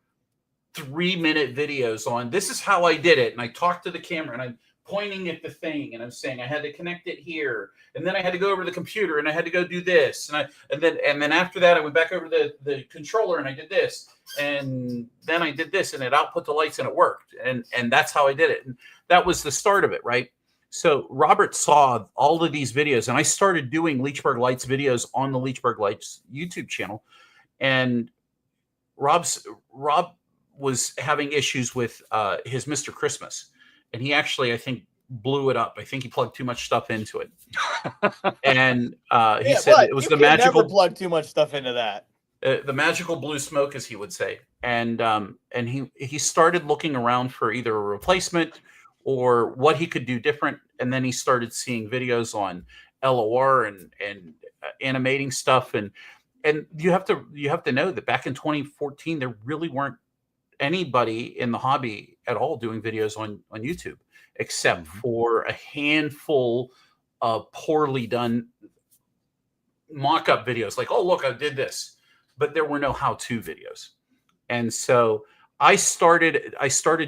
3-minute videos on this is how I did it. And I talked to the camera and I'm pointing at the thing and I'm saying I had to connect it here. And then I had to go over to the computer and I had to go do this. And then after that, I went back over to the controller and I did this. And then I did this and it output the lights and it worked. And that's how I did it. And that was the start of it, right? So Robert saw all of these videos and I started doing Leechburg Lights videos on the Leechburg Lights YouTube channel. And Rob was having issues with his Mr. Christmas. And he actually, I think, blew it up. I think he plugged too much stuff into it. And he said it was the magical. Never plug too much stuff into that. The magical blue smoke, as he would say. And he started looking around for either a replacement or what he could do different. And then he started seeing videos on LOR and animating stuff. And you have to know that back in 2014, there really weren't anybody in the hobby at all doing videos on YouTube, except for a handful of poorly done mock-up videos like, oh, look, I did this. But there were no how-to videos. And so I started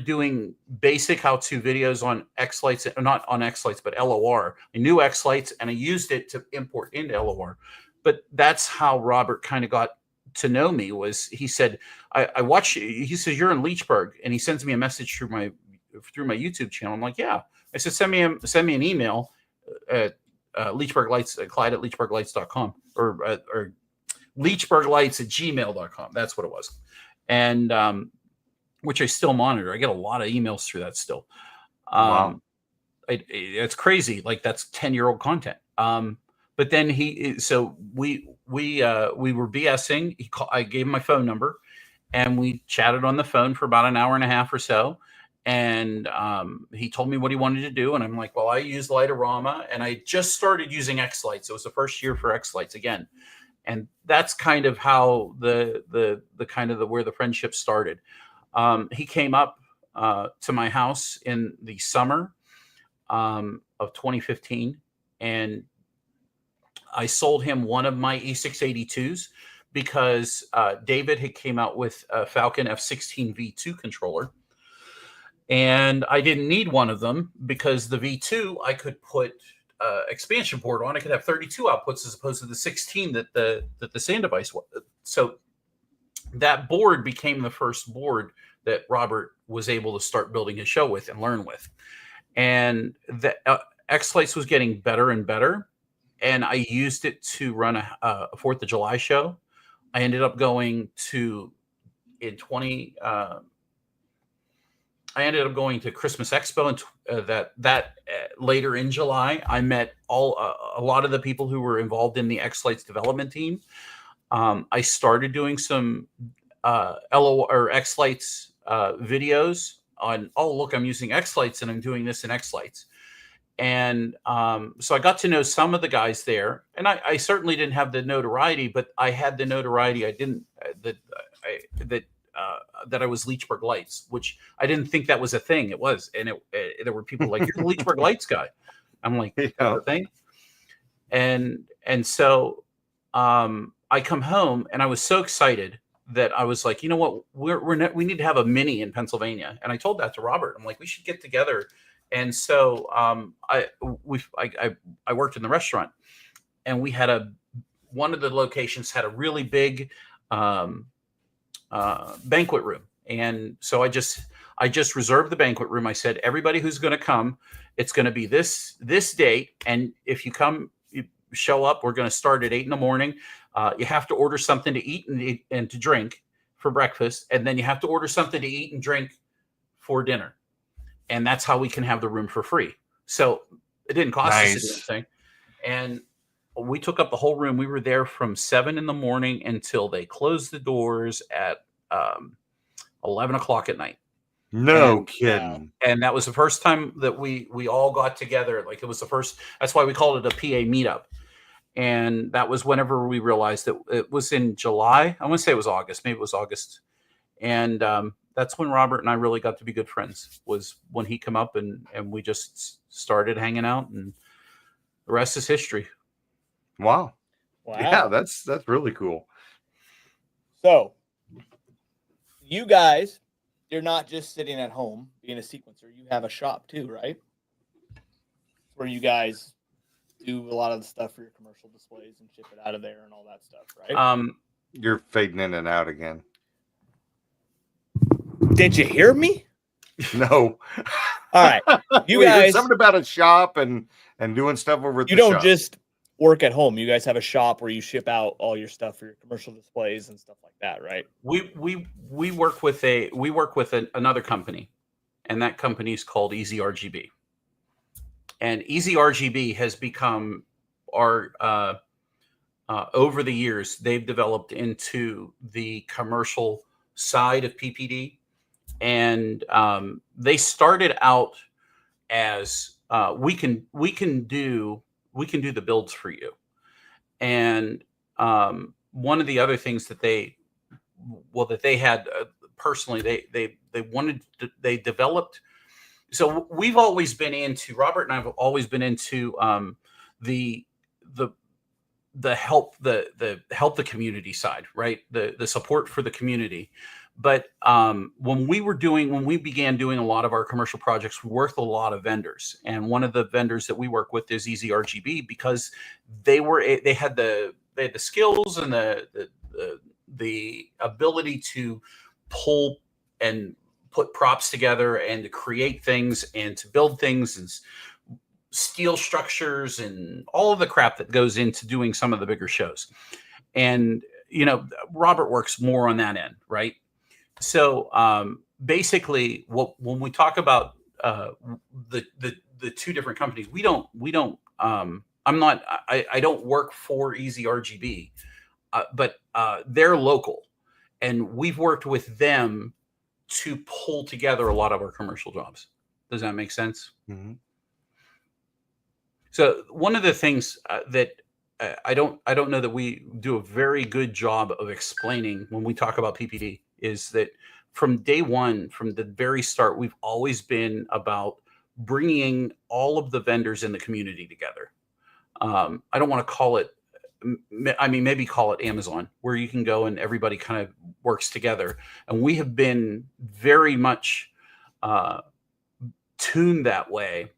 doing basic how-to videos on xLights, not on xLights, but LOR. I knew xLights and I used it to import into LOR. But that's how Robert kind of got to know me. Was he said, I watch, he says, you're in Leechburg, and he sends me a message through my YouTube channel. I'm like, yeah. I said, send me an email at Leechburg Lights, Clyde at LeechburgLights.com or LeechburgLights@gmail.com. That's what it was. And which I still monitor. I get a lot of emails through that still. Wow. It's crazy. Like that's 10-year-old content. But then we were BSing. I gave him my phone number and we chatted on the phone for about an hour and a half or so. And he told me what he wanted to do. And I'm like, well, I use Lightorama and I just started using xLights. It was the first year for xLights again. And that's kind of how where the friendship started. He came up to my house in the summer of 2015, and I sold him one of my E682s because David had came out with a Falcon F16 V2 controller. And I didn't need one of them because the V2, I could put expansion port on. I could have 32 outputs as opposed to the 16 that the SAN device was. So that board became the first board that Robert was able to start building his show with and learn with. And the xLights was getting better and better. And I used it to run a 4th of July show. I ended up going to Christmas Expo, and that later in July, I met a lot of the people who were involved in the xLights development team. I started doing some xLights videos on, oh, look, I'm using xLights and I'm doing this in xLights. And so I got to know some of the guys there, and I certainly didn't have the notoriety, but I had the notoriety. I didn't that I was Leechburg Lights, which I didn't think that was a thing. It was, and there were people like, you're the Leechburg Lights guy. I'm like, yeah. Thing. And so I come home and I was so excited that I was like, you know what, we need to have a mini in Pennsylvania. And I told that to Robert. I'm like, we should get together. And so I worked in the restaurant, and we had one of the locations had a really big banquet room. And so I just reserved the banquet room. I said, everybody who's going to come, it's going to be this date. And if you come, you show up, we're going to start at 8 a.m. You have to order something to eat and to drink for breakfast. And then you have to order something to eat and drink for dinner. And that's how we can have the room for free. So it didn't cost us anything. And we took up the whole room. We were there from 7 a.m. until they closed the doors at 11 o'clock at night. No kidding. And that was the first time that we all got together. Like, it was the first. That's why we called it a PA meetup. And that was whenever we realized that it was in July. I want to say it was August. Maybe it was August. And that's when Robert and I really got to be good friends, was when he came up and we just started hanging out, and the rest is history. Wow. Yeah, that's really cool. So you guys, you're not just sitting at home being a sequencer. You have a shop too, right? Where you guys do a lot of the stuff for your commercial displays and ship it out of there and all that stuff, right? You're fading in and out again. Did you hear me? No. All right. You Wait, guys, something about a shop and doing stuff over at you the don't shop. just work at home. You guys have a shop where you ship out all your stuff for your commercial displays and stuff like that, right? We work with another company, and that company is called Easy RGB. And Easy RGB has become our over the years, they've developed into the commercial side of PPD. And they started out as we can do the builds for you. And one of the other things that they had personally, they developed. So we've always been into, Robert and I have always been into the help the community side, right? The support for the community. But when we began doing a lot of our commercial projects, we worked with a lot of vendors, and one of the vendors that we work with is Easy RGB, because they had the skills and the ability to pull and put props together and to create things and to build things and steel structures and all of the crap that goes into doing some of the bigger shows. And Robert works more on that end, right? So basically, when we talk about the two different companies, I don't work for Easy RGB, but they're local, and we've worked with them to pull together a lot of our commercial jobs. Does that make sense? Mm-hmm. So one of the things that I don't know that we do a very good job of explaining when we talk about PPD is that from day one, from the very start, we've always been about bringing all of the vendors in the community together. I don't want to call it, maybe call it Amazon, where you can go and everybody kind of works together. And we have been very much tuned that way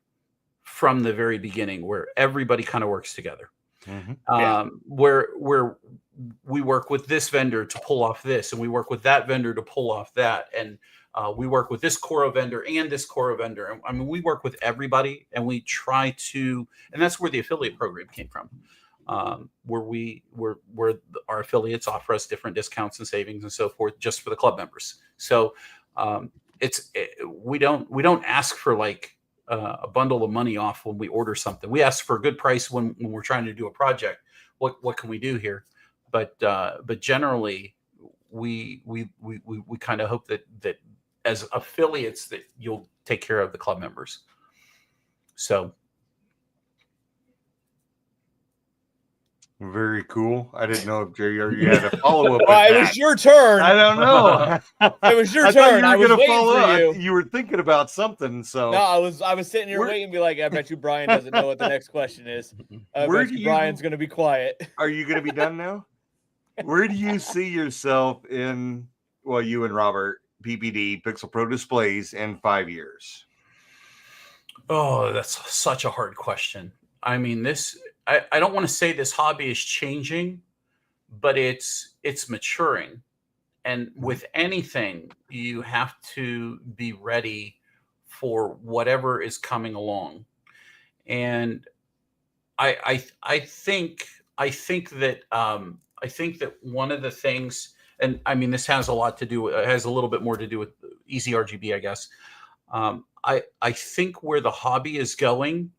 from the very beginning, where everybody kind of works together. Mm-hmm. Where we work with this vendor to pull off this, and we work with that vendor to pull off that, and we work with this Coro vendor and this Coro vendor. I mean, we work with everybody, and we try to, and that's where the affiliate program came from, where our affiliates offer us different discounts and savings and so forth, just for the club members. So we don't ask for like a bundle of money off when we order something. We ask for a good price when we're trying to do a project. What can we do here? But generally, we kind of hope that as affiliates that you'll take care of the club members. So Very cool. I didn't know if JR you had a follow up. Well, it was your turn. I don't know. It was your I thought turn. you I were was going to waiting follow for up. you. You were thinking about something. So No, I was sitting here waiting to be like, I bet you Brian doesn't know what the next question is. I bet you Brian's going to be quiet. Are you going to be done now? Where do you see yourself in, well, you and Robert, PPD, Pixel Pro Displays in 5 years? Oh, that's such a hard question. I mean, I don't want to say this hobby is changing, but it's maturing. And with anything, you have to be ready for whatever is coming along. And I think that one of the things, and I mean, this has a little bit more to do with easy RGB, I guess. I think where the hobby is going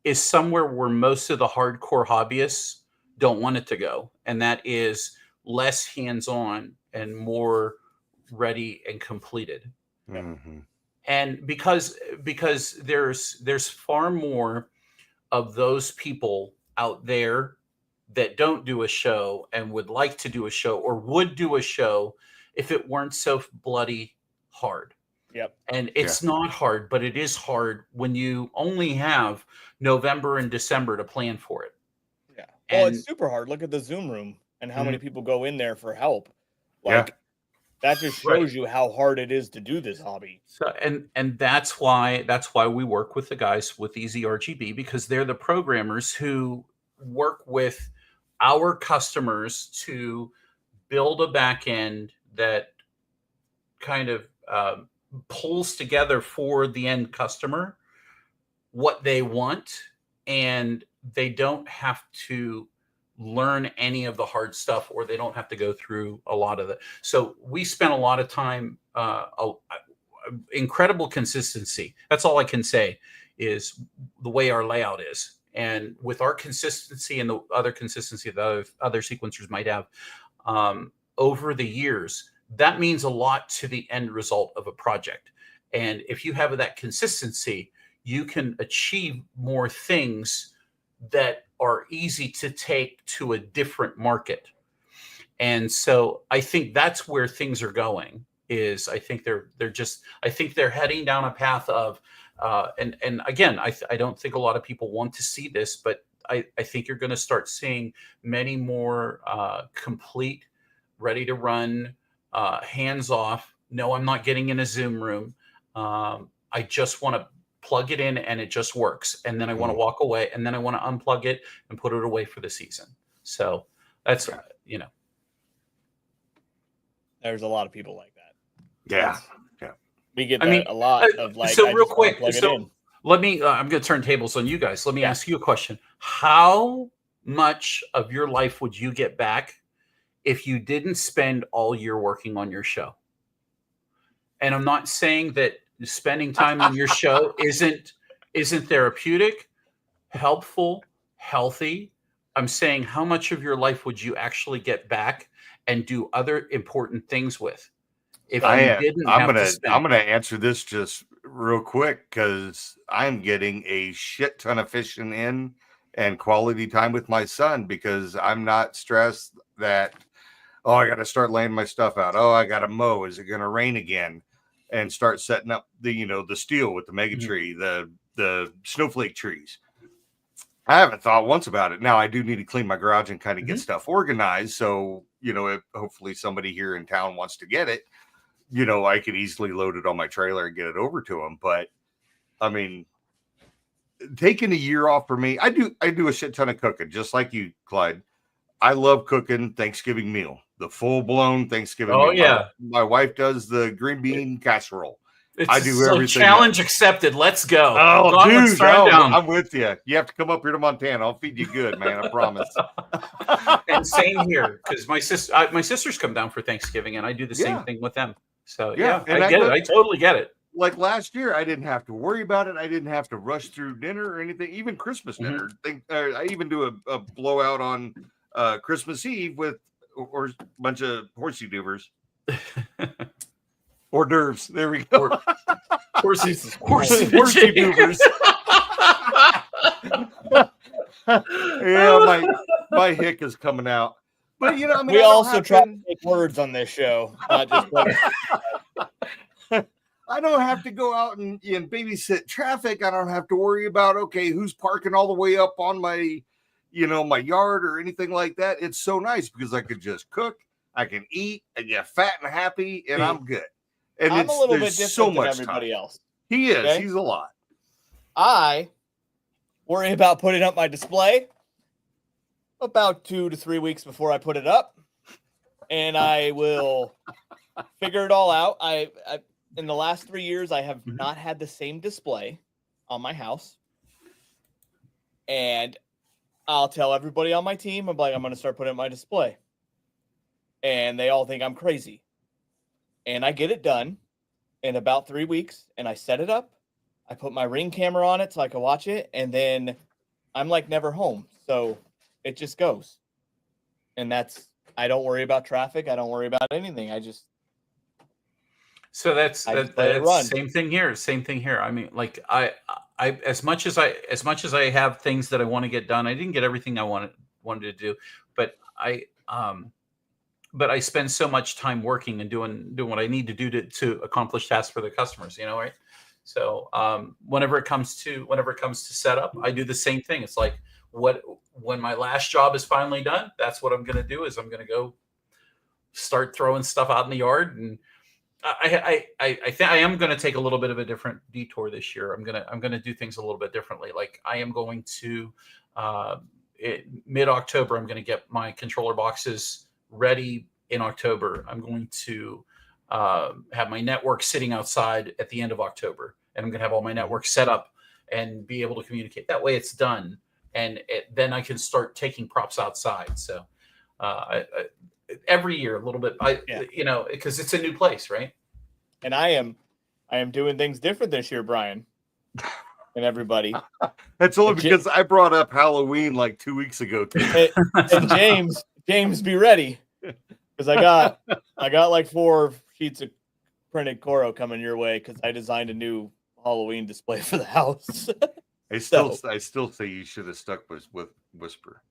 is somewhere where most of the hardcore hobbyists don't want it to go. And that is less hands-on and more ready and completed. Mm-hmm. And because there's far more of those people out there that don't do a show and would like to do a show or would do a show if it weren't so bloody hard. Yep. And it's not hard, but it is hard when you only have November and December to plan for it. Yeah. Well, it's super hard. Look at the Zoom room and how many people go in there for help. Like that just shows you how hard it is to do this hobby. So and that's why we work with the guys with Easy RGB, because they're the programmers who work with our customers to build a back end that kind of pulls together for the end customer what they want, and they don't have to learn any of the hard stuff, or they don't have to go through a lot of it. So we spent a lot of time, incredible consistency. That's all I can say is the way our layout is. And with our consistency and the other consistency that other sequencers might have over the years, that means a lot to the end result of a project. And if you have that consistency, you can achieve more things that are easy to take to a different market. And so I think that's where things are going. Is I think they're heading down a path of and again, I don't think a lot of people want to see this, but I think you're going to start seeing many more complete, ready to run, hands off. No, I'm not getting in a Zoom room. I just want to plug it in and it just works. And then I want to walk away, and then I want to unplug it and put it away for the season. So that's, there's a lot of people like that. Yeah. We get that a lot of like, so real quick, so let me, I'm going to turn tables on you guys. Let me ask you a question. How much of your life would you get back if you didn't spend all year working on your show? And I'm not saying that spending time on your show isn't therapeutic, helpful, healthy. I'm saying how much of your life would you actually get back and do other important things with? If I'm gonna answer this just real quick, because I'm getting a shit ton of fishing in and quality time with my son, because I'm not stressed that, oh, I got to start laying my stuff out. Oh, I got to mow. Is it going to rain again? And start setting up the steel with the mega tree, the snowflake trees. I haven't thought once about it. Now I do need to clean my garage and kind of get stuff organized. So, if hopefully somebody here in town wants to get it, I could easily load it on my trailer and get it over to them. But I mean, taking a year off for me, I do a shit ton of cooking, just like you, Clyde. I love cooking Thanksgiving meal, the full blown Thanksgiving meal. Yeah. My wife does the green bean casserole. I do everything. Challenge accepted. Let's go. Oh, dude, I'm with you. You have to come up here to Montana. I'll feed you good, man. I promise. And same here, because my sisters come down for Thanksgiving, and I do the same thing with them. So I get it. I totally get it. Like last year, I didn't have to worry about it. I didn't have to rush through dinner or anything, even Christmas dinner. I even do a blowout on Christmas Eve with or a bunch of horsey doovers. Hors d'oeuvres. There we go. Horsey doovers. my hick is coming out. But you know, I mean, We I don't also have try to- to make words on this show, not just I don't have to go out and babysit traffic. I don't have to worry about, okay, who's parking all the way up on my, my yard or anything like that. It's so nice because I could just cook, I can eat, and get fat and happy, and I'm good. And I'm a little bit there's different so than much everybody time. else. He is. Okay? He's a lot. I worry about putting up my display about 2 to 3 weeks before I put it up, and I will figure it all out. I in the last 3 years, I have not had the same display on my house, and I'll tell everybody on my team, I'm going to start putting up my display, and they all think I'm crazy, and I get it done in about 3 weeks, and I set it up. I put my Ring camera on it so I can watch it, and then I'm like never home. So it just goes. And I don't worry about traffic. I don't worry about anything. So that's let it run. same thing here. Same thing here. I mean, like I as much as I have things that I want to get done, I didn't get everything I wanted to do, but I spend so much time working and doing what I need to do to accomplish tasks for the customers, right? So whenever it comes to setup, I do the same thing. It's like when my last job is finally done, that's what I'm going to do. Is I'm going to go start throwing stuff out in the yard, and I think I am going to take a little bit of a different detour this year. I'm going to do things a little bit differently. Like I am going to mid-October, I'm going to get my controller boxes ready in October. I'm going to have my network sitting outside at the end of October, and I'm going to have all my network set up and be able to communicate. That way it's done. And then I can start taking props outside. So every year a little bit, because it's a new place, right? And I am doing things different this year, Brian, and everybody. That's only because I brought up Halloween like 2 weeks ago. And James, be ready. Because I got like 4 sheets of printed Coro coming your way because I designed a new Halloween display for the house. I still say you should have stuck with Whisper.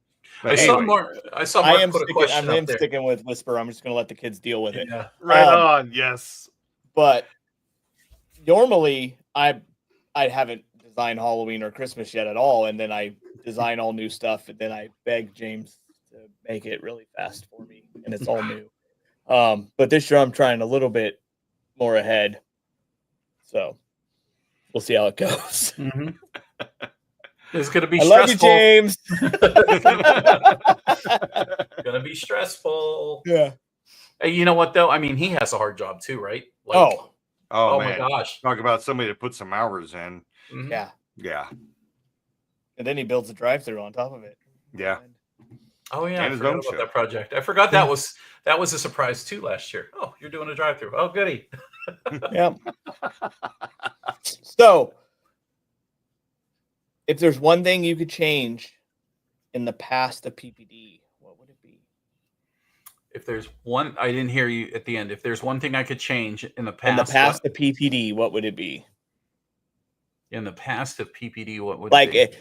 But I saw Mark put a question up there. Sticking with Whisper. I'm just going to let the kids deal with it. Yeah. Right on. Yes. But normally I haven't designed Halloween or Christmas yet at all, and then I design all new stuff, and then I beg James to make it really fast for me, and it's all new. But this year I'm trying a little bit more ahead, so we'll see how it goes. Mm-hmm. It's going to be I stressful. love you, James. Going to be stressful. Yeah. Hey, you know what though? I mean, he has a hard job too, right? Like, oh man. My gosh! Talk about somebody to put some hours in. Mm-hmm. Yeah. And then he builds a drive-through on top of it. Yeah. Oh yeah, And I his forgot own about show. that project. I forgot that was a surprise too last year. Oh, you're doing a drive-through. Oh, goody. Yeah. So, if there's one thing you could change in the past of PPD, what would it be? If there's one, I didn't hear you at the end. If there's one thing I could change in the past, of PPD, what would it be? In the past of PPD, what would like it be?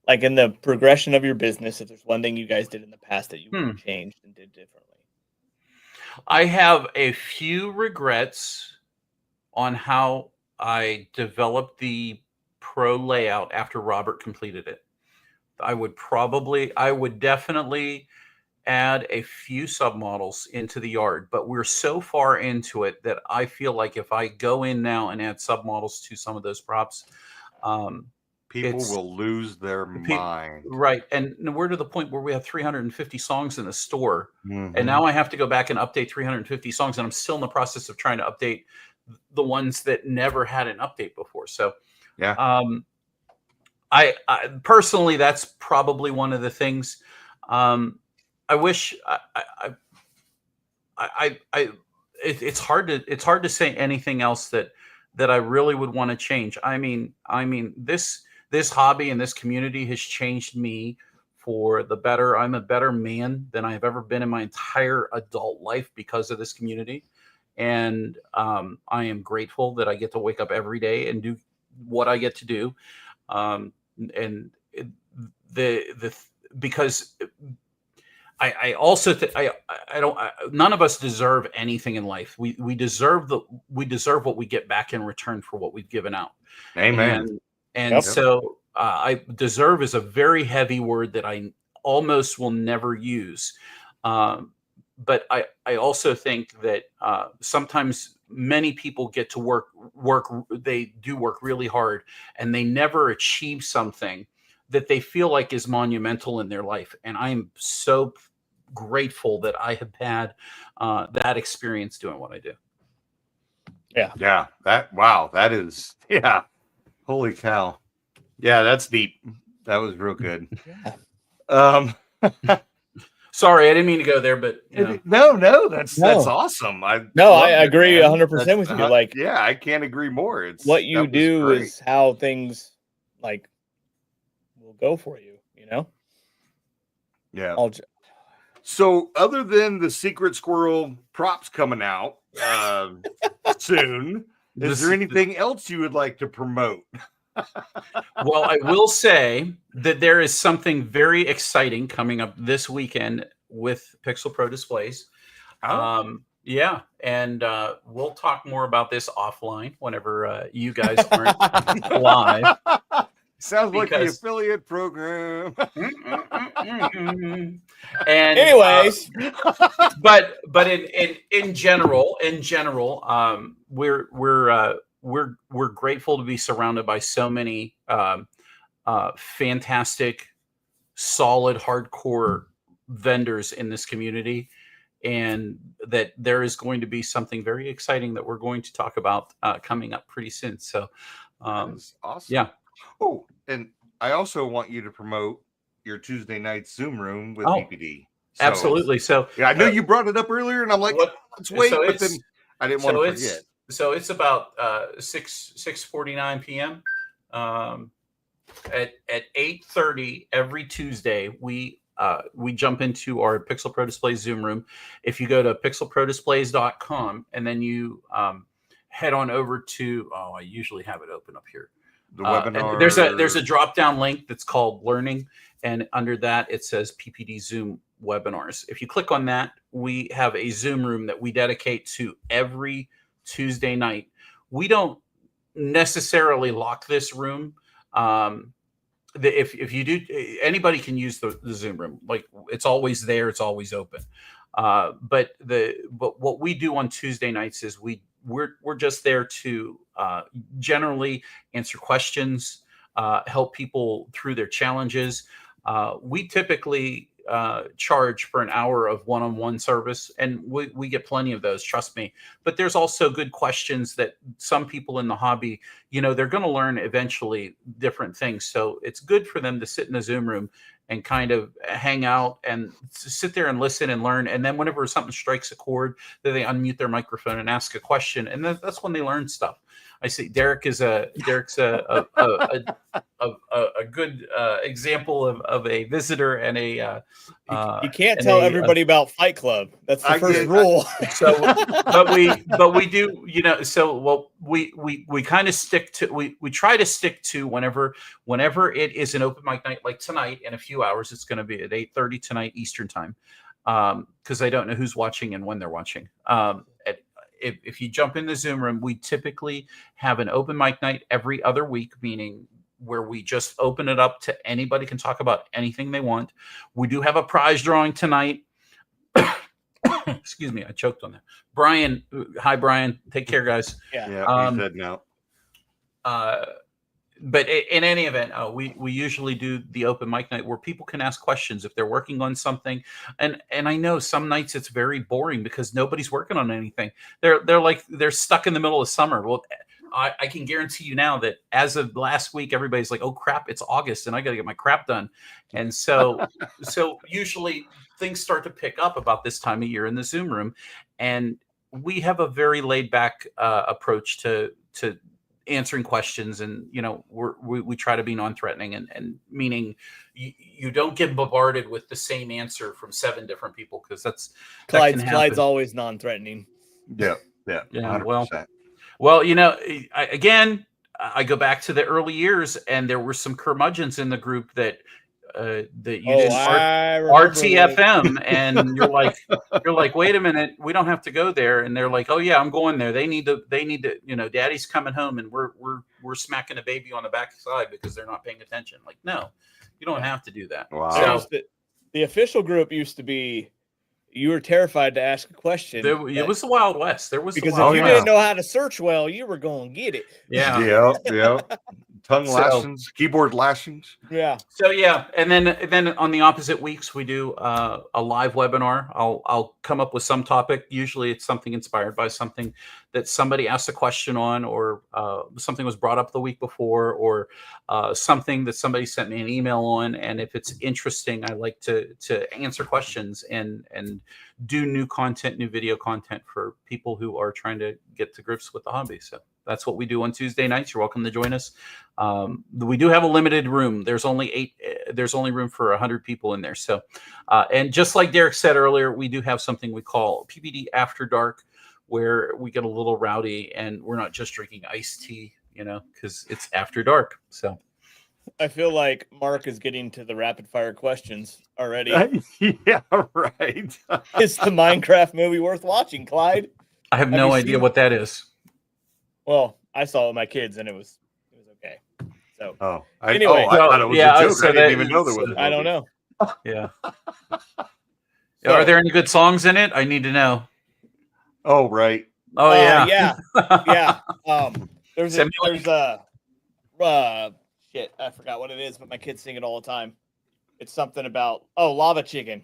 Like in the progression of your business, if there's one thing you guys did in the past that you would have changed and did differently? I have a few regrets on how I developed the pro layout after Robert completed it. I would definitely add a few submodels into the yard, but we're so far into it that I feel like if I go in now and add submodels to some of those props, people will lose their mind. Right. And we're to the point where we have 350 songs in the store. Mm-hmm. And now I have to go back and update 350 songs. And I'm still in the process of trying to update the ones that never had an update before. So, yeah. I personally, that's probably one of the things. I wish it's hard to say anything else that I really would want to change. I mean, this hobby and this community has changed me for the better. I'm a better man than I've ever been in my entire adult life because of this community. And I am grateful that I get to wake up every day and do what I get to do. Because I also I don't none of us deserve anything in life. We deserve what we get back in return for what we've given out. Amen. And Yep. so I deserve is a very heavy word that I almost will never use. But I also think that sometimes many people get to work. They do work really hard, and they never achieve something that they feel like is monumental in their life. And I'm so grateful that I have had that experience doing what I do. Yeah. That is, yeah. Holy cow. Yeah, that's deep. That was real good. Sorry, I didn't mean to go there, but No, that's awesome. I agree 100% with you. Like, yeah, I can't agree more. It's what you do is how things like will go for you, you know? Yeah. So other than the Secret Squirrel props coming out soon, is there anything else you would like to promote? Well, I will say that there is something very exciting coming up this weekend with Pixel Pro Displays. Yeah, and we'll talk more about this offline whenever you guys aren't live. Sounds like the affiliate program. And anyways, but in general, we're grateful to be surrounded by so many fantastic, solid, hardcore vendors in this community, and that there is going to be something very exciting that we're going to talk about coming up pretty soon. So, that's awesome. Yeah. Oh, and I also want you to promote your Tuesday night Zoom room with PPD. So, absolutely. So yeah, I know you brought it up earlier, and I'm like, let's wait. So but then I didn't want to forget. So it's about 6:49 p.m. At 8:30 every Tuesday, we jump into our Pixel Pro Displays Zoom room. If you go to pixelprodisplays.com and then you head on over to I usually have it open up here. The webinar. There's a drop down link that's called Learning, and under that it says PPD Zoom webinars. If you click on that, we have a Zoom room that we dedicate to every Tuesday night. We don't necessarily lock this room. If you do, anybody can use the Zoom room. Like, it's always there, it's always open. But what we do on Tuesday nights is we're just there to generally answer questions, help people through their challenges. We typically charge for an hour of one-on-one service, and we get plenty of those, trust me. But there's also good questions that some people in the hobby, they're going to learn eventually different things. So it's good for them to sit in the Zoom room and kind of hang out and sit there and listen and learn. And then whenever something strikes a chord, then they unmute their microphone and ask a question, and that's when they learn stuff. I see Derek's a good example of a visitor and a. You can't tell everybody about Fight Club. That's the first rule. So, but we do, So we kind of stick to we try to stick to whenever it is an open mic night, like tonight in a few hours. It's going to be at 8:30 tonight Eastern time, because I don't know who's watching and when they're watching. If you jump in the Zoom room, we typically have an open mic night every other week, meaning where we just open it up to anybody can talk about anything they want. We do have a prize drawing tonight. Excuse me, I choked on that. Brian, hi Brian, take care, guys. Yeah, he said no. But in any event, we usually do the open mic night where people can ask questions if they're working on something. And I know some nights it's very boring because nobody's working on anything. They're stuck in the middle of summer. Well, I can guarantee you now that as of last week, everybody's like, oh crap, it's August and I got to get my crap done. And so usually things start to pick up about this time of year in the Zoom room. And we have a very laid back approach to answering questions, and we try to be non-threatening, and meaning you don't get bombarded with the same answer from 7 different people, because Clyde's always non-threatening. Yeah. 100%. Well, I go back to the early years, and there were some curmudgeons in the group that that you didn't RTFM, and you're like, wait a minute, we don't have to go there, and they're like, oh yeah, I'm going there. They need to, Daddy's coming home, and we're smacking a baby on the backside because they're not paying attention. Like, no, you don't have to do that. Wow. So the official group used to be, you were terrified to ask a question. It was the Wild West. There was because if you didn't know how to search well, you were going to get it. Yeah. Yep. Tongue lashings, keyboard lashings. Yeah. So yeah, and then on the opposite weeks we do a live webinar. I'll come up with some topic. Usually it's something inspired by something that somebody asked a question on, or something was brought up the week before, or something that somebody sent me an email on. And if it's interesting, I like to answer questions and do new content, new video content for people who are trying to get to grips with the hobby. So that's what we do on Tuesday nights. You're welcome to join us. We do have a limited room. There's only room for 100 people in there. So, and just like Derek said earlier, we do have something we call PPD After Dark, where we get a little rowdy, and we're not just drinking iced tea, because it's after dark. So I feel like Mark is getting to the rapid fire questions already. Yeah, right. Is the Minecraft movie worth watching, Clyde? I have no idea what that is. Well, I saw it with my kids, and it was okay. So, I thought it was a joke. So I didn't even know there was. I don't know. Yeah. Are there any good songs in it? I need to know. Oh, right. Oh, yeah. Yeah. There's shit. I forgot what it is, but my kids sing it all the time. It's something about lava chicken.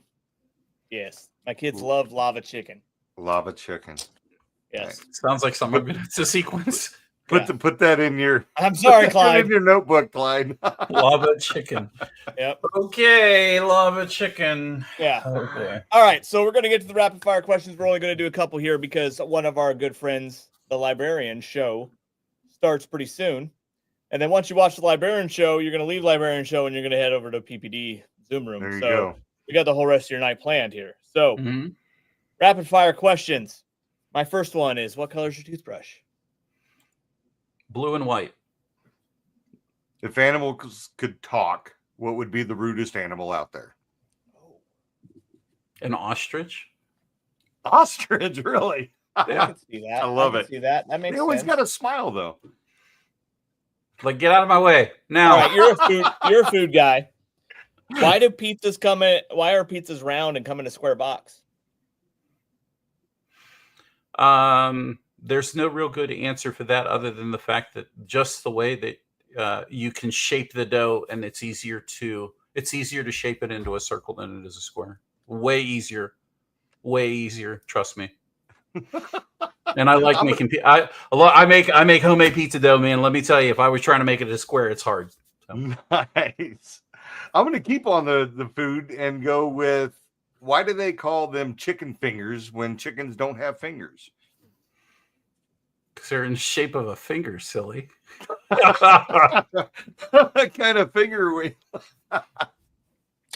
Yes, my kids love lava chicken. Lava chicken. Yes, sounds like something it's a sequence. Put that in your. I'm sorry, Clyde. Put it in your notebook, Clyde. Lava chicken. Yep. Okay, lava chicken. Yeah. Okay. All right, so we're gonna get to the rapid fire questions. We're only gonna do a couple here because one of our good friends, the Librarian Show, starts pretty soon. And then once you watch the Librarian Show, you're gonna leave Librarian Show and you're gonna head over to PPD Zoom room. There you go. We got the whole rest of your night planned here. So, rapid fire questions. My first one is, what color is your toothbrush? Blue and white. If animals could talk, what would be the rudest animal out there? An ostrich. Ostrich, really? Yeah, I can see that. I love it. See that? That makes sense. They always got a smile, though. Like, get out of my way now. All right, you're a food guy. Why are pizzas round and come in a square box? There's no real good answer for that, other than the fact that just the way that you can shape the dough, and it's easier to shape it into a circle than it is a square. Way easier. Trust me. And I like making. I make homemade pizza dough, man. Let me tell you, if I was trying to make it a square, it's hard. So. Nice. I'm going to keep on the food and go with, why do they call them chicken fingers when chickens don't have fingers? Because they're in the shape of a finger, silly. What kind of finger are we?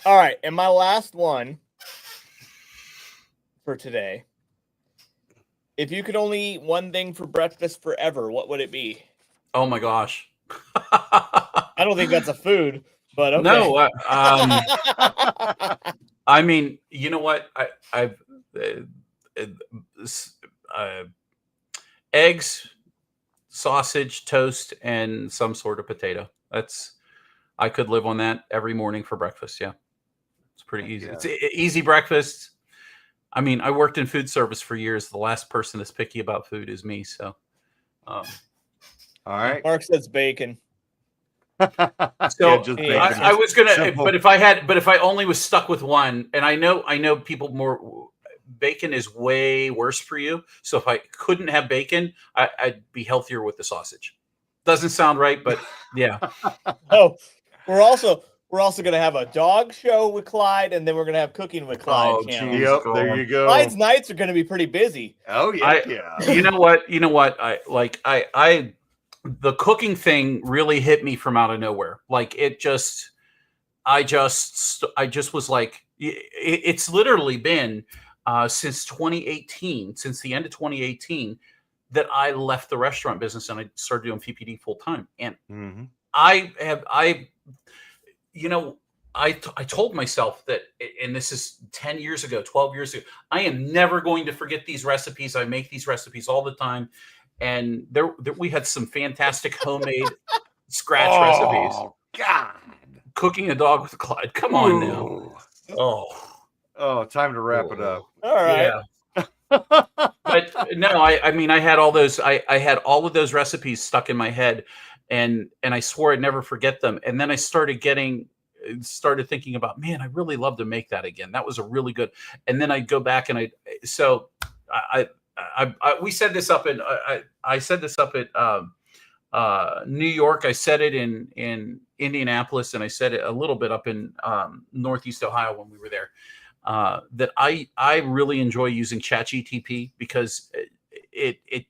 All right, and my last one for today. If you could only eat one thing for breakfast forever, what would it be? Oh my gosh. I don't think that's a food, but okay. No, I mean, you know what? I've eggs, sausage, toast, and some sort of potato. I could live on that every morning for breakfast. Yeah, it's pretty easy. Yeah. It's easy breakfast. I mean, I worked in food service for years. The last person that's picky about food is me. So, all right. Mark says bacon. So I was gonna, but if I only was stuck with one, and I know people more. Bacon is way worse for you. So if I couldn't have bacon, I'd be healthier with the sausage. Doesn't sound right, but yeah. Oh, we're also going to have a dog show with Clyde, and then we're going to have cooking with Clyde. Oh, yep, there you go. Clyde's nights are going to be pretty busy. Oh yeah. You know what? I the cooking thing really hit me from out of nowhere. Like I just was like, it's literally been since 2018, since the end of 2018, that I left the restaurant business and I started doing PPD full time. And I told myself that, and this is 10 years ago, 12 years ago, I am never going to forget these recipes. I make these recipes all the time. And there we had some fantastic homemade scratch recipes. Oh, God. Cooking a dog with Clyde. Come on now. Oh, time to wrap it up. All right. Yeah. But no, I mean, I had all those, I had all of those recipes stuck in my head, and I swore I'd never forget them. And then I started thinking about, man, I really love to make that again. That was a really good. And then I'd go back and we said this up in, I said this up at New York. I said it in Indianapolis, and I said it a little bit up in Northeast Ohio when we were there. That I really enjoy using ChatGTP because it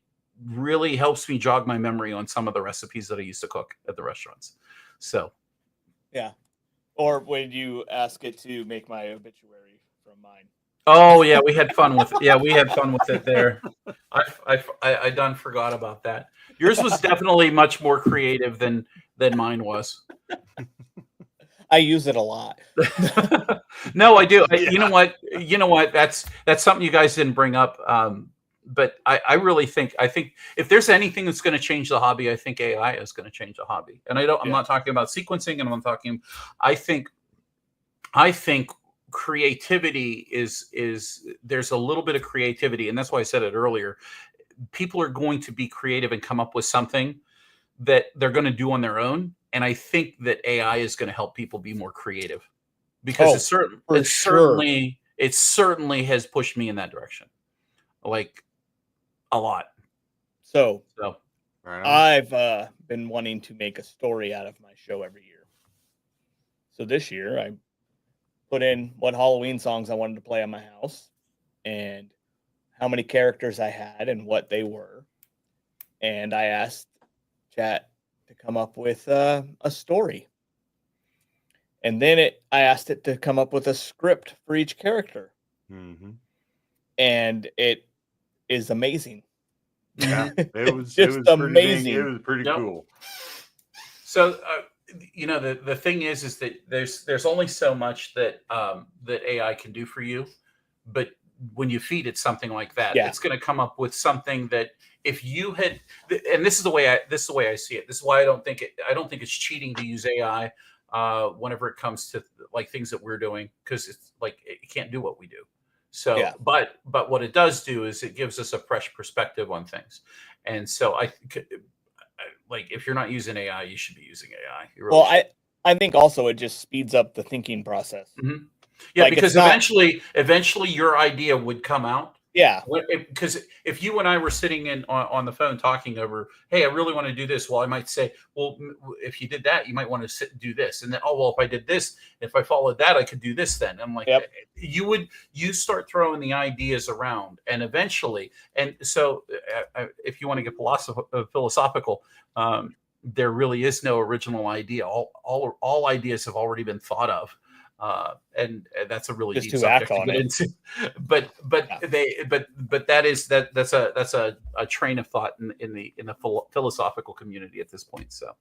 really helps me jog my memory on some of the recipes that I used to cook at the restaurants. So, yeah. Or when you ask it to make my obituary from mine. Oh yeah, we had fun with it. Yeah, we had fun with it there. I done forgot about that. Yours was definitely much more creative than mine was. I use it a lot. No, I do. You know what? That's something you guys didn't bring up. But I really think if there's anything that's going to change the hobby, I think AI is going to change the hobby. And I'm not talking about sequencing, and I think creativity is there's a little bit of creativity, and that's why I said it earlier. People are going to be creative and come up with something that they're going to do on their own. And I think that AI is going to help people be more creative, because it certainly has pushed me in that direction, like a lot. So Right. I've been wanting to make a story out of my show every year. So this year I put in what Halloween songs I wanted to play on my house and how many characters I had and what they were. And I asked Chat to come up with a story. And then I asked it to come up with a script for each character. Mm-hmm. And it is amazing. Yeah, it was amazing. It was pretty cool. So, the thing is that there's only so much that AI can do for you, but when you feed it something like that, it's going to come up with something that if you had, and this is the way I see it. This is why I don't think it's cheating to use AI whenever it comes to like things that we're doing, because it's like it can't do what we do. So, but what it does do is it gives us a fresh perspective on things. And so like if you're not using AI, you should be using AI. Really I think also it just speeds up the thinking process. Mm-hmm. Yeah, like because eventually your idea would come out. Yeah. Because if you and I were sitting on the phone talking over, hey, I really want to do this. Well, I might say, well, if you did that, you might want to sit and do this. And then, oh, well, if I did this, if I followed that, I could do this then. I'm like, you start throwing the ideas around, and eventually, and so if you want to get philosophical, there really is no original idea. All ideas have already been thought of. And that's a really deep subject to get into. But that's a train of thought in the philosophical community at this point. So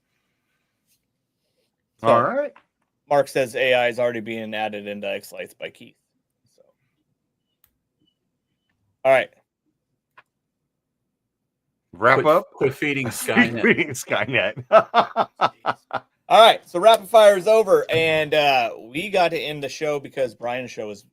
all right. Mark says AI is already being added into xLights by Keith. So all right. Wrap up. Quit feeding Skynet. Feeding Skynet. All right, so rapid fire is over, and we got to end the show because Brian's show was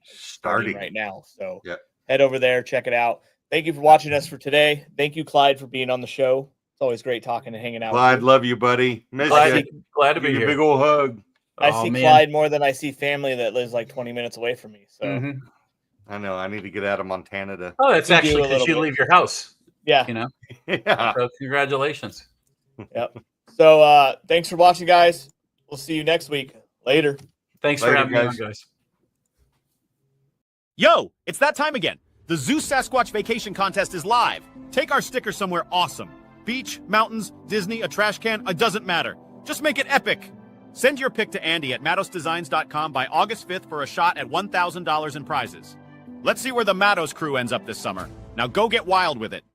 starting right now. So head over there, check it out. Thank you for watching us for today. Thank you, Clyde, for being on the show. It's always great talking and hanging out. Clyde, love you, buddy. Glad to be here. Big old hug. I see Clyde more than I see family that lives like 20 minutes away from me. So I know I need to get out of Montana to. Oh, that's actually because you leave your house. Yeah, Yeah. So congratulations. Yep. So thanks for watching, guys. We'll see you next week. Later. Thanks for having me on, guys. Yo, it's that time again. The Zoo Sasquatch Vacation Contest is live. Take our sticker somewhere awesome. Beach, mountains, Disney, a trash can, it doesn't matter. Just make it epic. Send your pic to Andy at MatosDesigns.com by August 5th for a shot at $1,000 in prizes. Let's see where the Matos crew ends up this summer. Now go get wild with it.